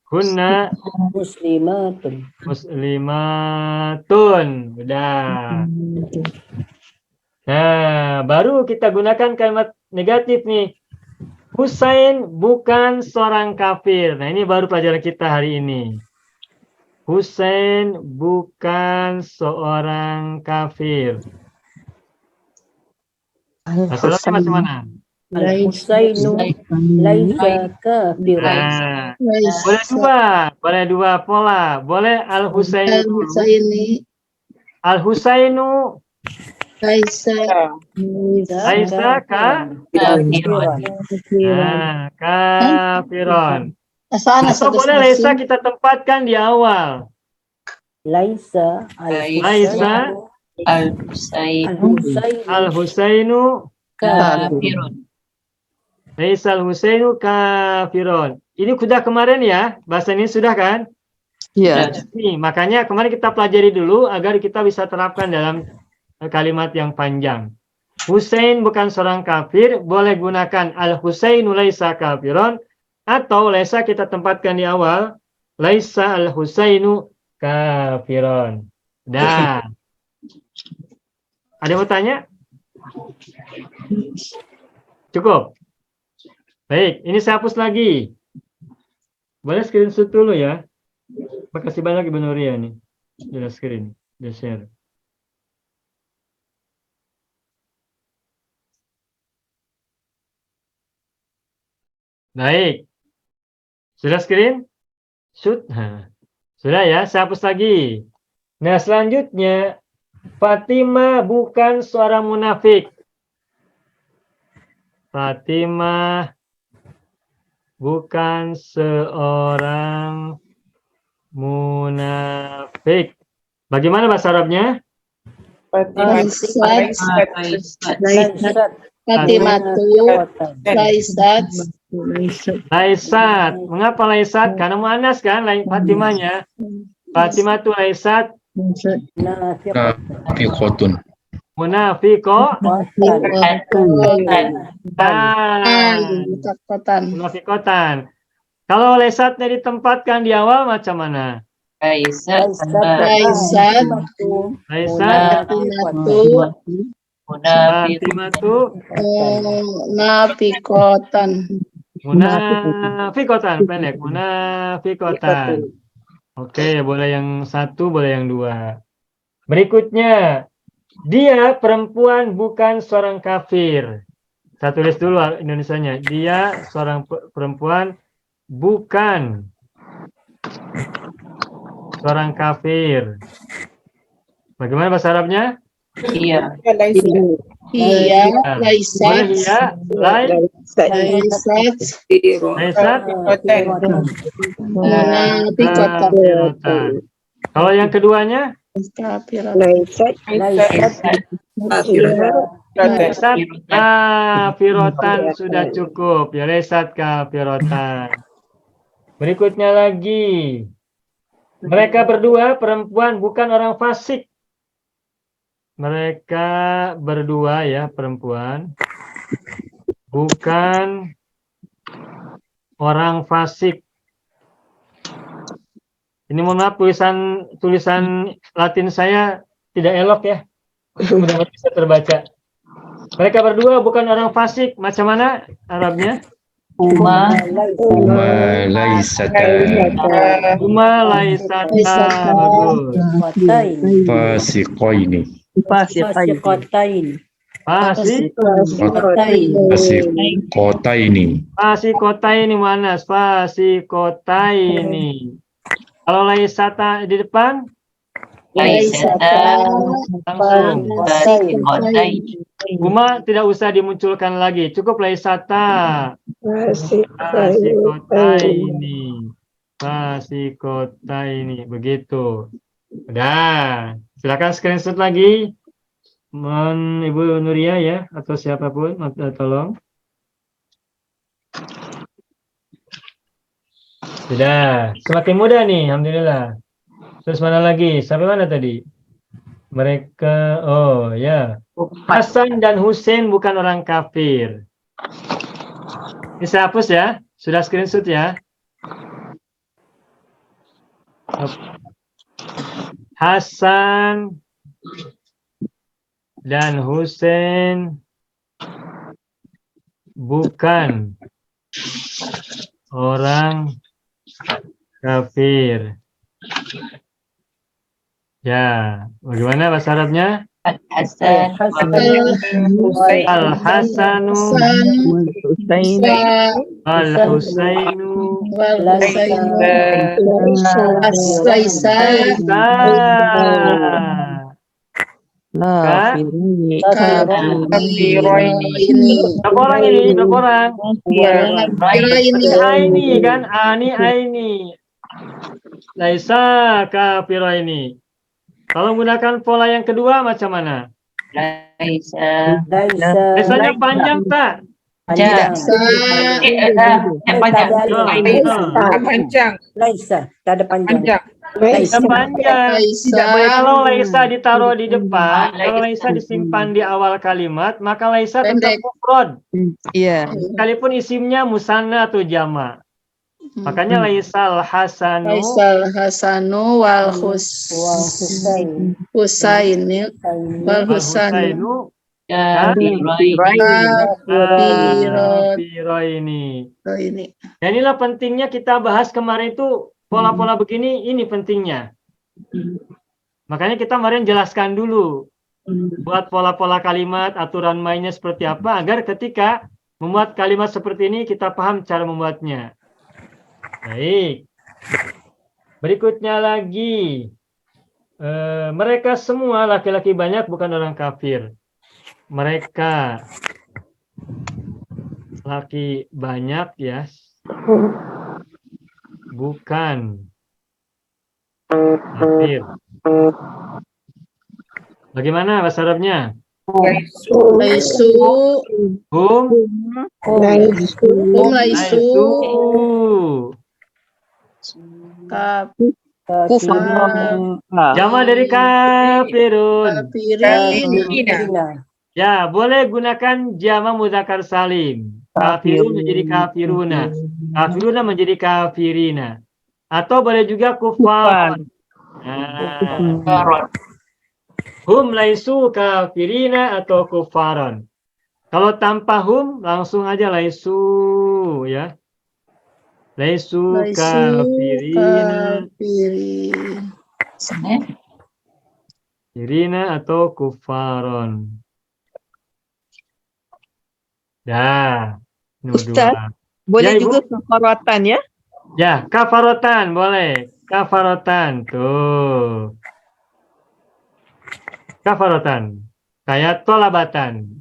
[SPEAKER 1] Hunna
[SPEAKER 9] Muslimatun.
[SPEAKER 1] muslimatun. Udah. Nah, baru kita gunakan kalimat negatif nih. Husain bukan seorang kafir. Nah, ini baru pelajaran kita hari ini. Husain bukan seorang kafir. Masalahnya masih mana?
[SPEAKER 9] Al-Husainu laisa kafiran.
[SPEAKER 1] Nah, boleh dua pola. Boleh Al-Husainu. Al-Husainu laisa kafiron. Atau boleh laisa kita tempatkan di awal.
[SPEAKER 9] Laisa
[SPEAKER 1] Al-Husainu
[SPEAKER 7] Kafirun.
[SPEAKER 1] Laisa al-Husainu kafirun. Ini sudah kemarin ya, bahasa ini sudah kan?
[SPEAKER 8] Ya.
[SPEAKER 1] Nih, makanya kemarin kita pelajari dulu agar kita bisa terapkan dalam kalimat yang panjang. Husain bukan seorang kafir, boleh gunakan al-Husainu laisa kafirun, atau laisa kita tempatkan di awal, laisa al-Husainu kafirun. Dah. Ada yang mau tanya? Cukup? Baik, ini saya hapus lagi. Boleh screenshot dulu ya. Makasih banyak Ibu Nuria nih. Sudah screen, sudah share. Baik. Sudah screen? Sudah ya, saya hapus lagi. Nah, selanjutnya Fatimah bukan seorang munafik. Fatimah bukan seorang munafik. Bagaimana bahasa Arabnya?
[SPEAKER 14] Laisat, Fatimatu, Laisat,
[SPEAKER 1] Laisat. Mengapa Laisat? Karena muannas kan, lain Fatimahnya. Fatimatu Laisat
[SPEAKER 2] Nafiqatun.
[SPEAKER 1] Munafiqatan. Kalau Laisatnya ditempatkan di awal macam mana?
[SPEAKER 7] Laisat
[SPEAKER 1] Fatimatu Munafiqatan pendek. Munafiqatan. Oke, boleh yang satu, boleh yang dua. Berikutnya, dia perempuan bukan seorang kafir. Saya tulis dulu Indonesianya. Dia seorang perempuan bukan seorang kafir. Bagaimana bahasa Arabnya?
[SPEAKER 7] Iya.
[SPEAKER 14] Laisat, Munafiqatan.
[SPEAKER 1] Kalau yang keduanya? Kafirotan sudah cukup. Ya, laisat kafirotan. Berikutnya lagi. Mereka berdua perempuan bukan orang fasik. Mereka berdua ya perempuan bukan orang fasik. Ini mohon maaf tulisan Latin saya tidak elok ya. Mudah-mudahan bisa terbaca. Mereka berdua bukan orang fasik. Macam mana Arabnya?
[SPEAKER 2] Laisata.
[SPEAKER 1] Bagus.
[SPEAKER 2] Fasiqaini.
[SPEAKER 1] Fasikotaini manas. Fasikotaini. Kalau laisata di depan? Langsung. Huma tidak usah dimunculkan lagi. Cukup laisata. Fasikotaini. Begitu. Udah. Silakan screenshot lagi. Ibu Nuria ya, atau siapapun, tolong. Sudah, semakin mudah nih, alhamdulillah. Terus mana lagi? Sampai mana tadi? Mereka, oh ya. Hasan dan Husain bukan orang kafir. Ini saya hapus ya. Sudah screenshot ya. Hasan dan Husain bukan orang kafir. Ya, bagaimana bahasa Arabnya? Al-Hasanu Al-Husainu Berapa orang ini? Berapa orang? Aini kan? Aini. Laisa kafiroini. Kalau menggunakan pola yang kedua macam mana? Laisanya panjang tak?
[SPEAKER 7] Panjang.
[SPEAKER 8] Laisa, tak ada panjang.
[SPEAKER 1] Panjang. Kalau laisa ditaruh di depan, kalau laisa disimpan di awal kalimat, maka laisa tetap mufrad.
[SPEAKER 10] Iya.
[SPEAKER 1] Sekalipun isimnya musanna atau jama'. Makanya laisal hasanu
[SPEAKER 14] wal Husaini wal Husainu
[SPEAKER 1] ini. Dan inilah pentingnya kita bahas kemarin itu pola-pola begini, ini pentingnya. Makanya kita kemarin jelaskan dulu buat pola-pola kalimat, aturan mainnya seperti apa, agar ketika membuat kalimat seperti ini kita paham cara membuatnya. Baik. Berikutnya lagi, mereka semua laki-laki banyak bukan orang kafir. Mereka laki banyak ya, bukan kafir. Bagaimana bahasa Arabnya?
[SPEAKER 14] Laisu.
[SPEAKER 1] Hum.
[SPEAKER 14] Hum laisu. Kufar.
[SPEAKER 1] Jama dari kafirun.
[SPEAKER 14] Kafirin.
[SPEAKER 1] Ya, boleh gunakan jama mudzakkar salim. Kafirun menjadi kafiruna. Kafiruna menjadi kafirina. Atau boleh juga kufar. Nah. Hum laisu kafirina atau kufaran. Kalau tanpa hum langsung aja laisu ya. Laisu kafirina. Kafirina atau kufaron. Dah.
[SPEAKER 6] Ustaz, boleh
[SPEAKER 1] ya,
[SPEAKER 6] juga kafaratan ya?
[SPEAKER 1] Ya, kafarotan boleh. Kafarotan tuh. Kafarotan. Kayak tolabatan.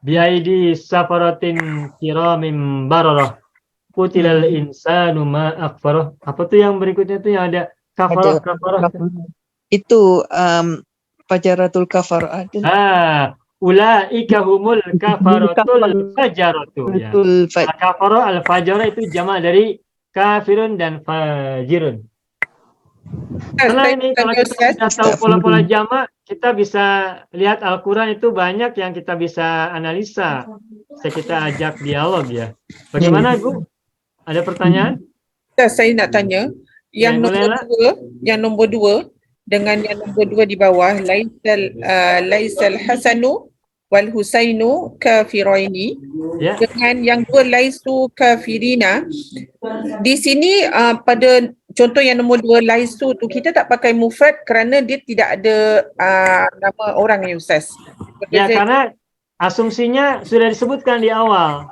[SPEAKER 1] Biaidi safarotin kiramim bararah. Kutilal insanu ma akfarah. Apa tuh yang berikutnya tuh yang ada kafarah.
[SPEAKER 6] Itu fajaratul kafarah.
[SPEAKER 1] Ulaika humul kafaratul fajaratu. Ya. Kafarah al-fajarah itu jamak dari kafirun dan fajirun. Setelah ini kalau kita sudah tahu pola-pola jamak, kita bisa lihat Al-Quran itu banyak yang kita bisa analisa. Kita ajak dialog ya. Bagaimana Bu? Ada pertanyaan?
[SPEAKER 8] Saya nak tanya, yang nombor dua dengan yang nombor dua di bawah, laisal hasanu wal husainu kafiraini, dengan yang dua laisu kafirina. Di sini pada contoh yang nombor dua laisu tu kita tak pakai mufrad kerana dia tidak ada nama orang ya Ustaz.
[SPEAKER 1] Ya, karena asumsinya sudah disebutkan di awal.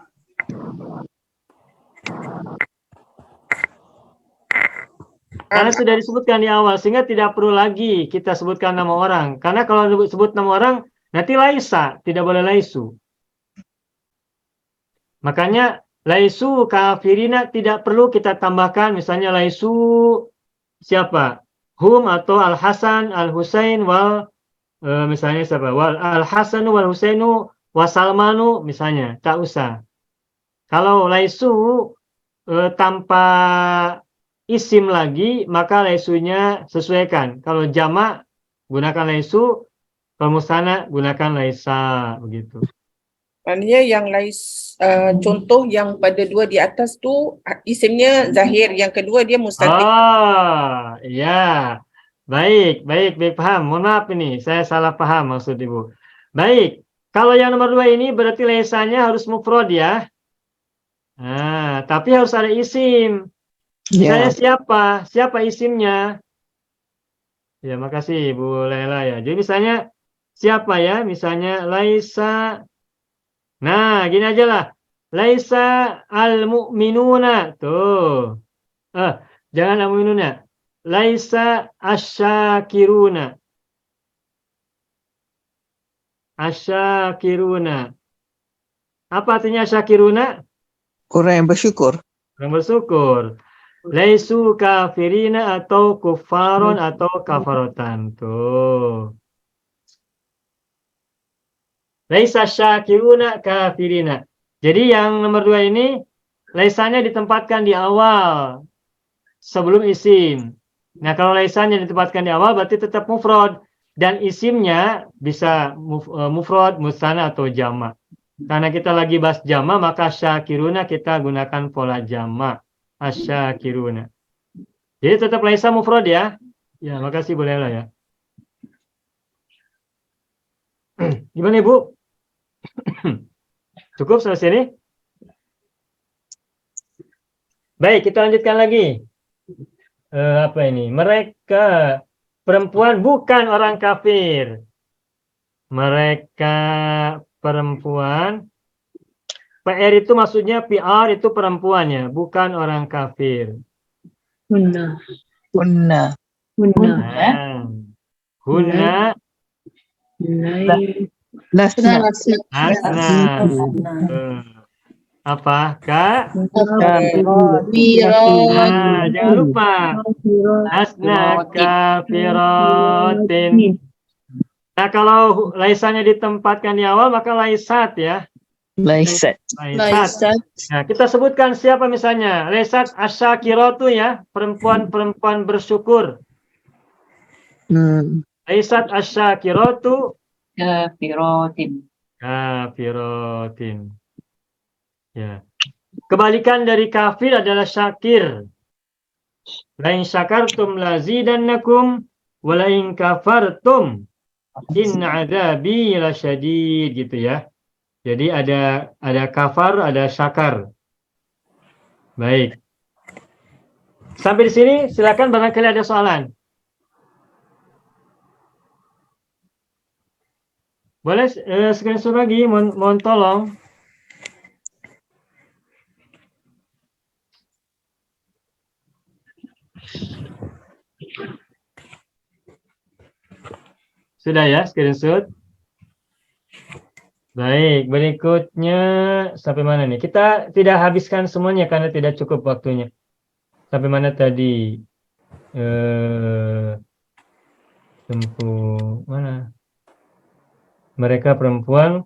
[SPEAKER 1] Karena sudah disebutkan di awal sehingga tidak perlu lagi kita sebutkan nama orang. Karena kalau disebut nama orang nanti laisa, tidak boleh laisu. Makanya laisu kafirina tidak perlu kita tambahkan misalnya laisu siapa? Hum atau Al-Hasan, Al-Husain wal misalnya siapa? Wal Al-Hasanu wal Husainu wasalmanu misalnya, tak usah. Kalau laisu tanpa isim lagi maka laisunya sesuaikan. Kalau jamak gunakan laisu, kalau musana gunakan laisa begitu.
[SPEAKER 8] Maknanya yang contoh yang pada dua di atas tu isimnya zahir, yang kedua dia mustatir.
[SPEAKER 1] Ya. Baik paham. Mohon maaf ini, saya salah paham maksud Ibu. Baik, kalau yang nomor dua ini berarti laisanya harus mufrad ya. Nah, tapi harus ada isim. Misalnya siapa isimnya? Ya, makasih Bu Lela ya. Jadi misalnya siapa ya? Misalnya laisa. Nah, gini aja lah. Laisa al-mu'minuna. Tuh. Jangan al-mu'minuna. Laisa asyakiruna. Asyakiruna. Apa artinya asyakiruna?
[SPEAKER 6] Orang yang bersyukur.
[SPEAKER 1] Orang bersyukur. Laisu kafirina atau kufaron atau kafarotan. Tuh. Laisa syakiruna kafirina. Jadi yang nomor dua ini laisanya ditempatkan di awal sebelum isim. Nah, kalau laisanya ditempatkan di awal berarti tetap mufrad dan isimnya bisa mufrad, musana atau jamak. Karena kita lagi bahas jamak maka syakiruna kita gunakan pola jamak. Asyakiruna. Jadi tetap laisa mufrad ya. Ya, makasih Bu Lela ya. Gimana Ibu? Cukup sampai sini? Baik, kita lanjutkan lagi. Apa ini? Mereka perempuan bukan orang kafir. Mereka perempuan. PR itu maksudnya PR itu perempuannya, bukan orang kafir.
[SPEAKER 6] Hunna.
[SPEAKER 1] Apa? Kak?
[SPEAKER 14] Kafirat.
[SPEAKER 1] Nah, jangan lupa. Lasna kafiratin. Nah, kalau laisanya ditempatkan di awal, maka laisat ya.
[SPEAKER 6] Laisat.
[SPEAKER 1] Laisat. Nah, kita sebutkan siapa misalnya. Laisat asyakiratu ya. Perempuan-perempuan bersyukur. Laisat asyakiratu
[SPEAKER 7] Kafirotin.
[SPEAKER 1] kafirotin. Ya. Kebalikan dari kafir adalah syakir. Lain syakartum lazidannakum walain kafartum inna adzabi lasyadid gitu ya. Jadi ada kafar, ada syakar. Baik. Sampai di sini silakan barangkali ada soalan. Boleh screenshot lagi, mohon tolong. Sudah ya, screenshot. Baik, berikutnya sampai mana nih? Kita tidak habiskan semuanya karena tidak cukup waktunya. Sampai mana tadi? Tempuh mana? Mereka perempuan.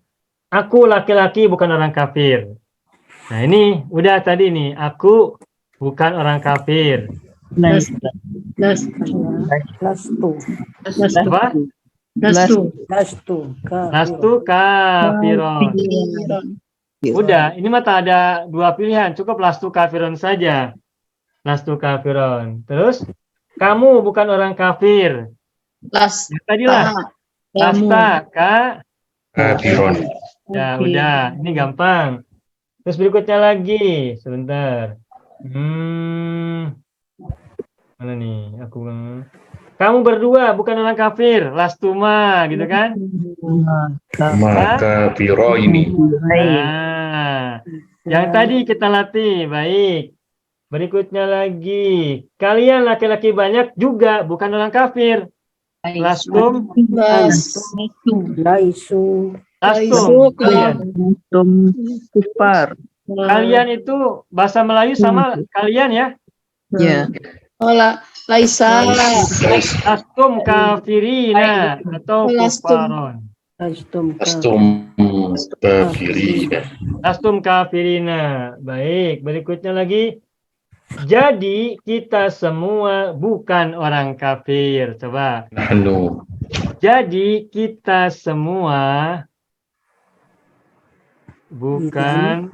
[SPEAKER 1] Aku laki-laki bukan orang kafir. Nah ini udah tadi nih. Aku bukan orang kafir.
[SPEAKER 9] Lastu.
[SPEAKER 1] Apa? Lastu kafirun. Udah, ini mah tak ada dua pilihan, cukup lastu kafirun saja. Lastu kafirun. Terus, kamu bukan orang kafir. Tadilah. Lasta
[SPEAKER 15] kafirun.
[SPEAKER 1] Ya, udah, ini gampang. Terus berikutnya lagi, sebentar. Mana nih? Kamu berdua bukan orang kafir, lastuma gitu kan?
[SPEAKER 15] Maka piro ini.
[SPEAKER 1] Nah, yang tadi kita latih, baik. Berikutnya lagi, kalian laki-laki banyak juga bukan orang kafir. Lastum,
[SPEAKER 6] kufar.
[SPEAKER 1] Kalian itu bahasa Melayu sama kalian ya?
[SPEAKER 6] Ya.
[SPEAKER 14] Laisa.
[SPEAKER 1] Lastum kafirina atau kufaron.
[SPEAKER 15] Lastum kafirina.
[SPEAKER 1] Lastum kafirina. Baik, berikutnya lagi. Jadi kita semua bukan orang kafir. Coba.
[SPEAKER 15] Nahnu.
[SPEAKER 1] Jadi kita semua bukan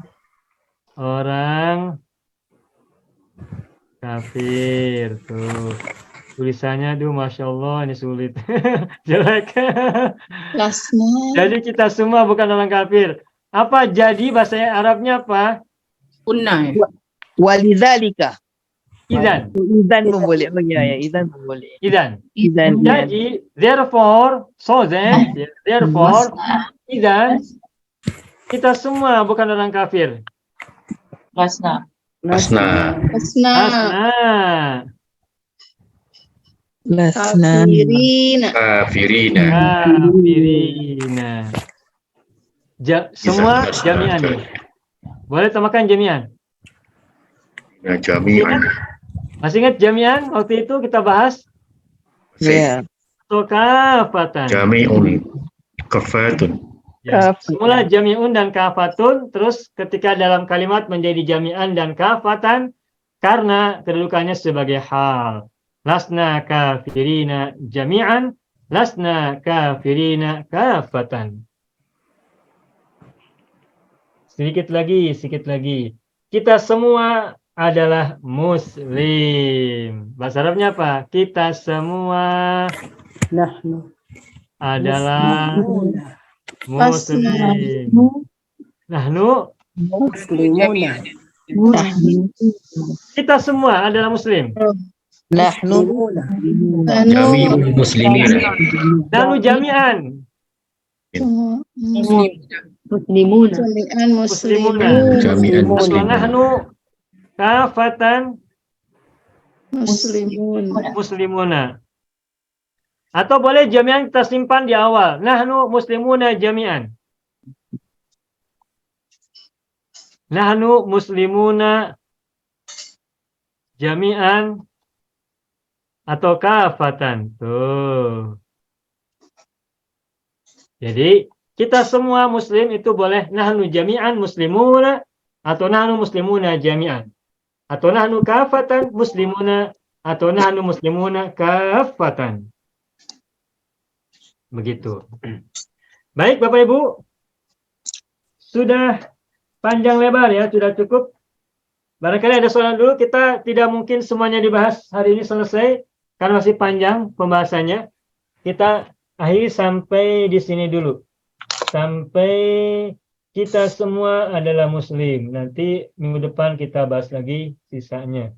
[SPEAKER 1] orang kafir. Tuh. Tulisannya Masya Allah ini sulit. Jelek. Jadi kita semua bukan orang kafir. Apa jadi bahasa Arabnya apa?
[SPEAKER 6] Punna. Walidzalika.
[SPEAKER 1] Idzan.
[SPEAKER 6] Idzan pun boleh. Idzan pun boleh.
[SPEAKER 1] Idzan. Jadi therefore, so then, therefore, idzan kita semua bukan orang kafir.
[SPEAKER 7] Lasna.
[SPEAKER 15] Kafirina.
[SPEAKER 1] Semua jami'an. Boleh tambahkan jami'an.
[SPEAKER 15] Ya, jami'an.
[SPEAKER 1] Masih ingat jami'an waktu itu kita bahas?
[SPEAKER 6] Ya.
[SPEAKER 1] Atau kafatan.
[SPEAKER 15] Jami'un. Kafatun.
[SPEAKER 1] Ya. Semula jami'un dan kafatun, terus ketika dalam kalimat menjadi jami'an dan kafatan karena kedudukannya sebagai hal. Lasna kafirina jami'an, lasna kafirina kafatan. Sedikit lagi. Kita semua adalah muslim. Bahasa Arabnya apa? Kita semua adalah muslim. Nahnu
[SPEAKER 9] muslimuna.
[SPEAKER 1] Kita semua adalah muslim.
[SPEAKER 6] Nahnu
[SPEAKER 15] Jami'ul muslimin.
[SPEAKER 1] Nahnu jami'an.
[SPEAKER 14] Muslimuna.
[SPEAKER 15] Jami'an
[SPEAKER 1] Atau
[SPEAKER 15] muslimin.
[SPEAKER 1] nahnu kafatan muslimuna. Atau boleh jami'an kita simpan di awal. Nahnu muslimuna jami'an. Nahnu muslimuna jami'an atau kafatan. Tuh. Jadi kita semua muslim itu boleh nahnu jami'an muslimuna atau nahnu muslimuna jami'an. Atau nahnu kafatan muslimuna atau nahnu muslimuna kafatan. Begitu. Baik Bapak Ibu. Sudah panjang lebar ya, sudah cukup. Barangkali ada soalan dulu, kita tidak mungkin semuanya dibahas hari ini selesai karena masih panjang pembahasannya. Kita akhiri sampai di sini dulu. Sampai kita semua adalah muslim. Nanti minggu depan kita bahas lagi sisanya.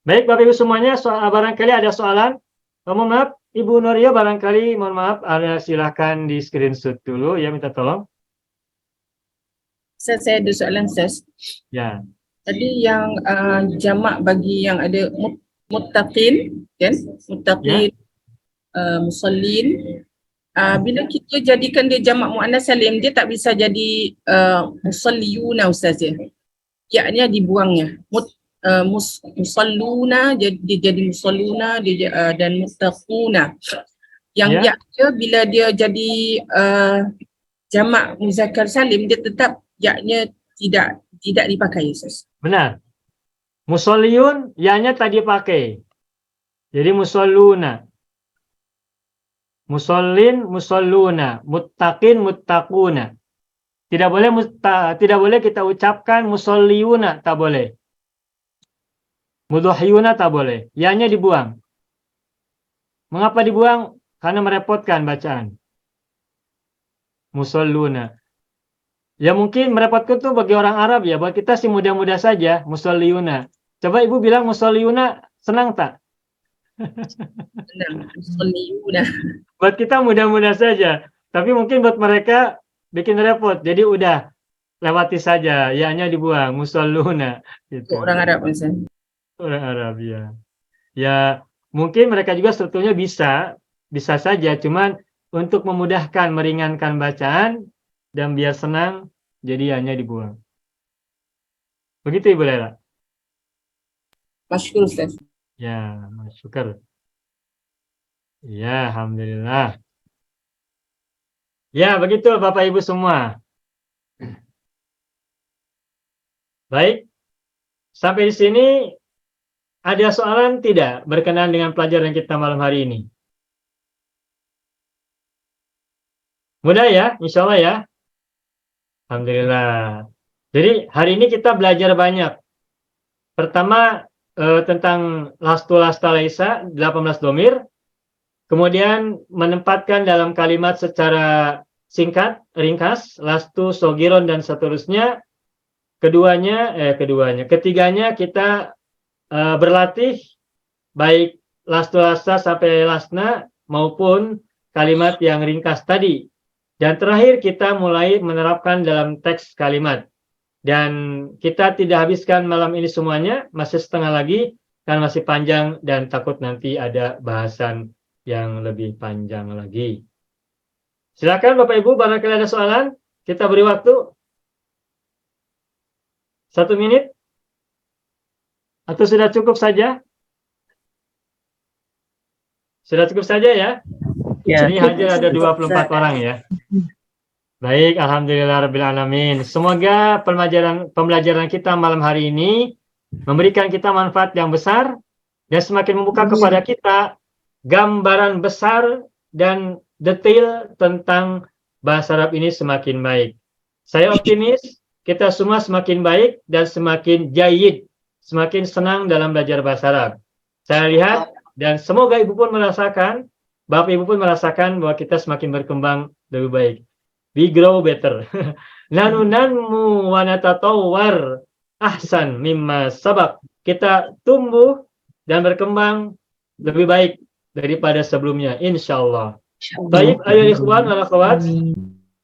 [SPEAKER 1] Baik Bapak Ibu semuanya, barangkali ada soalan. Mohon maaf, Ibu Noria barangkali mohon maaf, ada silahkan di screenshot dulu ya, minta tolong.
[SPEAKER 8] Saya ada soalan Ustaz.
[SPEAKER 1] Ya.
[SPEAKER 8] Tadi yang jamak bagi yang ada muttaqin kan? Muttaqin, musallin. Bila kita jadikan dia jamak muannas salim, dia tak bisa jadi musalliyuna Ustaz ya. Ya-nya dibuangnya. Musalluna jadi musalluna dan muttaquna. Yang ya-nya bila dia jadi jamak muzakkar salim, dia tetap ya-nya tidak dipakai Ustaz.
[SPEAKER 1] Benar. Musalliyun ya-nya tadi pakai. Jadi musalluna. Musallin musalluna, muttaqin muttaquna. Tidak boleh kita ucapkan musalliyuna, tak boleh. Mudhahiyuna tak boleh. Ya-nya dibuang. Mengapa dibuang? Karena merepotkan bacaan. Musalluna. Ya mungkin merepotkan tuh bagi orang Arab ya, buat kita sih mudah-mudah saja, musalliyuna. Coba Ibu bilang musalliyuna, senang tak?
[SPEAKER 8] Senang, musalliyuna.
[SPEAKER 1] Buat kita mudah-mudah saja, tapi mungkin buat mereka bikin repot. Jadi udah lewati saja, ya-nya dibuang, musalluna. Gitu.
[SPEAKER 8] Orang Arab Ustaz.
[SPEAKER 1] Orang Arab ya. Ya mungkin mereka juga sebetulnya bisa saja, cuman untuk memudahkan, meringankan bacaan dan biar senang, jadi hanya dibuang. Begitu Ibu Lela.
[SPEAKER 8] Masykur Ustaz.
[SPEAKER 1] Ya, masykur. Ya, alhamdulillah. Ya, begitu Bapak Ibu semua. Baik. Sampai di sini ada soalan tidak berkenaan dengan pelajaran kita malam hari ini? Mudah ya, insya Allah ya. Alhamdulillah. Jadi hari ini kita belajar banyak. Pertama tentang lastu lasta laisa 18 domir. Kemudian menempatkan dalam kalimat secara singkat, ringkas, lastu, sogiron dan seterusnya. Ketiganya kita berlatih baik lastu lasta sampai lasna maupun kalimat yang ringkas tadi. Dan terakhir kita mulai menerapkan dalam teks kalimat. Dan kita tidak habiskan malam ini semuanya, masih setengah lagi, karena masih panjang dan takut nanti ada bahasan yang lebih panjang lagi. Silakan Bapak Ibu, barangkali ada soalan, kita beri waktu 1 menit. Atau sudah cukup saja? Sudah cukup saja ya?
[SPEAKER 6] Ya.
[SPEAKER 1] Ini hadir ada 24 orang ya. Baik, alhamdulillahirrahmanirrahim. Semoga pembelajaran kita malam hari ini memberikan kita manfaat yang besar dan semakin membuka kepada kita gambaran besar dan detail tentang bahasa Arab ini semakin baik. Saya optimis kita semua semakin baik dan semakin jayid, semakin senang dalam belajar bahasa Arab. Saya lihat dan semoga Ibu pun merasakan, Bapak Ibu pun merasakan bahwa kita semakin berkembang lebih baik. We grow better. Nanu nanmu wa natatawwar ahsan mimma sabaq. Kita tumbuh dan berkembang lebih baik daripada sebelumnya, insyaallah. Baik, ayuhal ikhwan wal akhwat.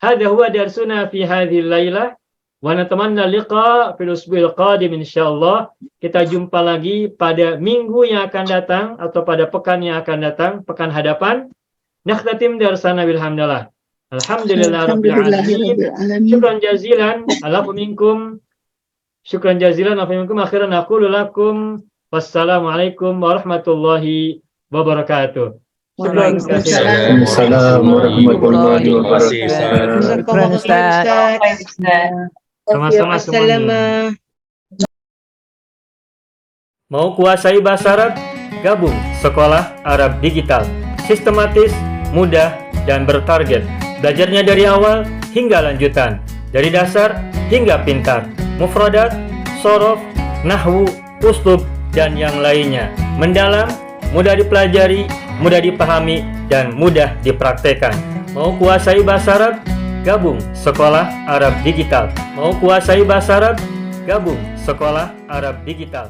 [SPEAKER 1] Hadha huwa darsuna fi hadhihi al-lailah wa natamanna liqa fil usbu'il qadim insyaallah. Kita jumpa lagi pada minggu yang akan datang atau pada pekan yang akan datang, pekan hadapan. Nakhtatim darsana bilhamdulillah. Alhamdulillah rabbil alamin. Syukran jazilan. Alafu minkum. Syukran jazilan wa minkum akhiran aqulu lakum wassalamualaikum warahmatullahi wabarakatuh. Syukran jazilan.
[SPEAKER 15] Assalamualaikum warahmatullahi wabarakatuh.
[SPEAKER 10] Syukran Ustaz.
[SPEAKER 1] Sama-sama semuanya. Mau kuasai bahasa Arab? Gabung Sekolah Arab Digital. Sistematis, mudah, dan bertarget. Belajarnya dari awal hingga lanjutan. Dari dasar hingga pintar. Mufradat, sorof, nahwu, uslub, dan yang lainnya. Mendalam, mudah dipelajari, mudah dipahami, dan mudah dipraktekkan. Mau kuasai bahasa Arab? Gabung Sekolah Arab Digital. Mau kuasai bahasa Arab? Gabung Sekolah Arab Digital.